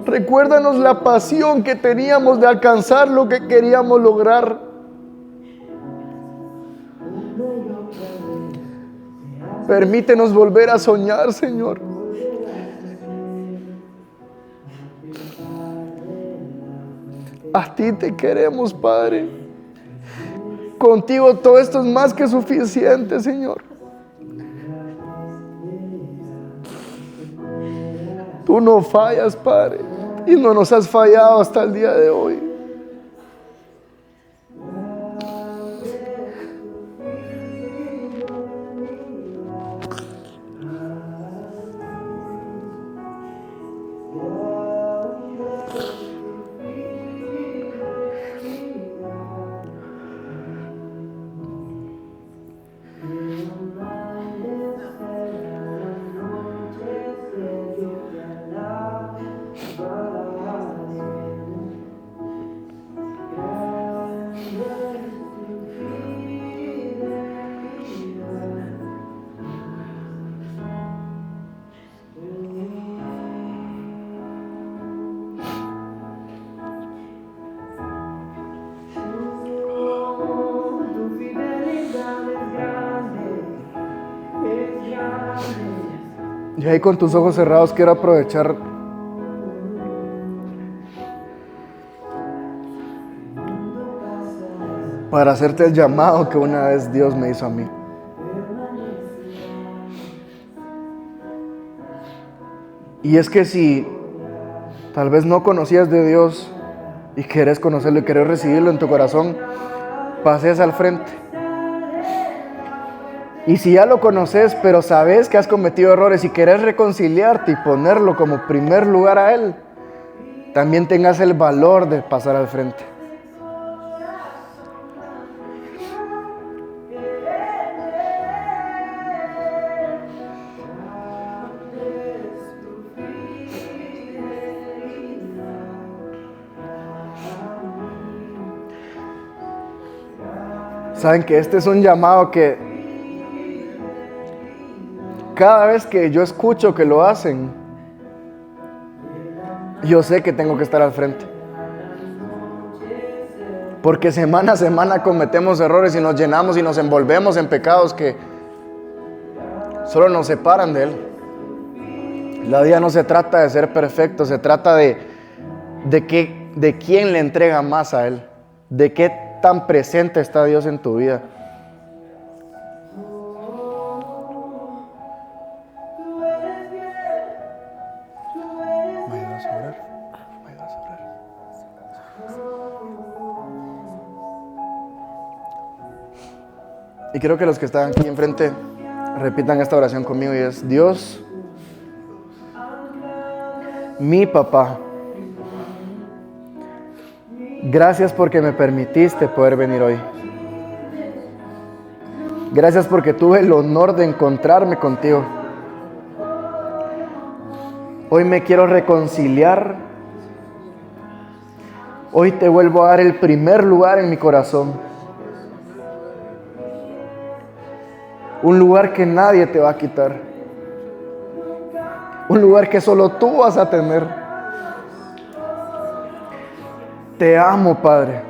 Recuérdanos la pasión que teníamos de alcanzar lo que queríamos lograr. Permítenos volver a soñar, Señor. A ti te queremos, Padre. Contigo todo esto es más que suficiente, Señor. Tú no fallas, Padre, y no nos has fallado hasta el día de hoy. Y ahí con tus ojos cerrados quiero aprovechar para hacerte el llamado que una vez Dios me hizo a mí. Y es que si tal vez no conocías de Dios y querés conocerlo y querés recibirlo en tu corazón, pases al frente. Y si ya lo conoces, pero sabes que has cometido errores y querés reconciliarte y ponerlo como primer lugar a Él, también tengas el valor de pasar al frente. Saben que este es un llamado que cada vez que yo escucho que lo hacen, yo sé que tengo que estar al frente. Porque semana a semana cometemos errores y nos llenamos y nos envolvemos en pecados que solo nos separan de Él. La vida no se trata de ser perfecto, se trata de quién le entrega más a Él, de qué tan presente está Dios en tu vida. Y quiero que los que están aquí enfrente repitan esta oración conmigo y es: Dios, mi papá, gracias porque me permitiste poder venir hoy. Gracias porque tuve el honor de encontrarme contigo. Hoy me quiero reconciliar. Hoy te vuelvo a dar el primer lugar en mi corazón. Un lugar que nadie te va a quitar. Un lugar que solo tú vas a tener. Te amo, Padre.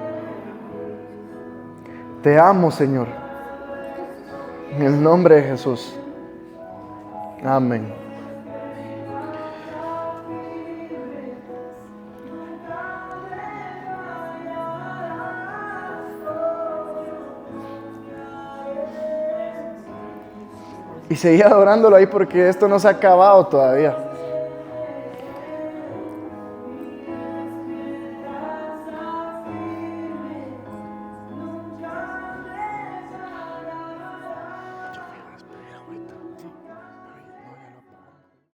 Te amo, Señor. En el nombre de Jesús. Amén. Y seguí adorándolo ahí porque esto no se ha acabado todavía.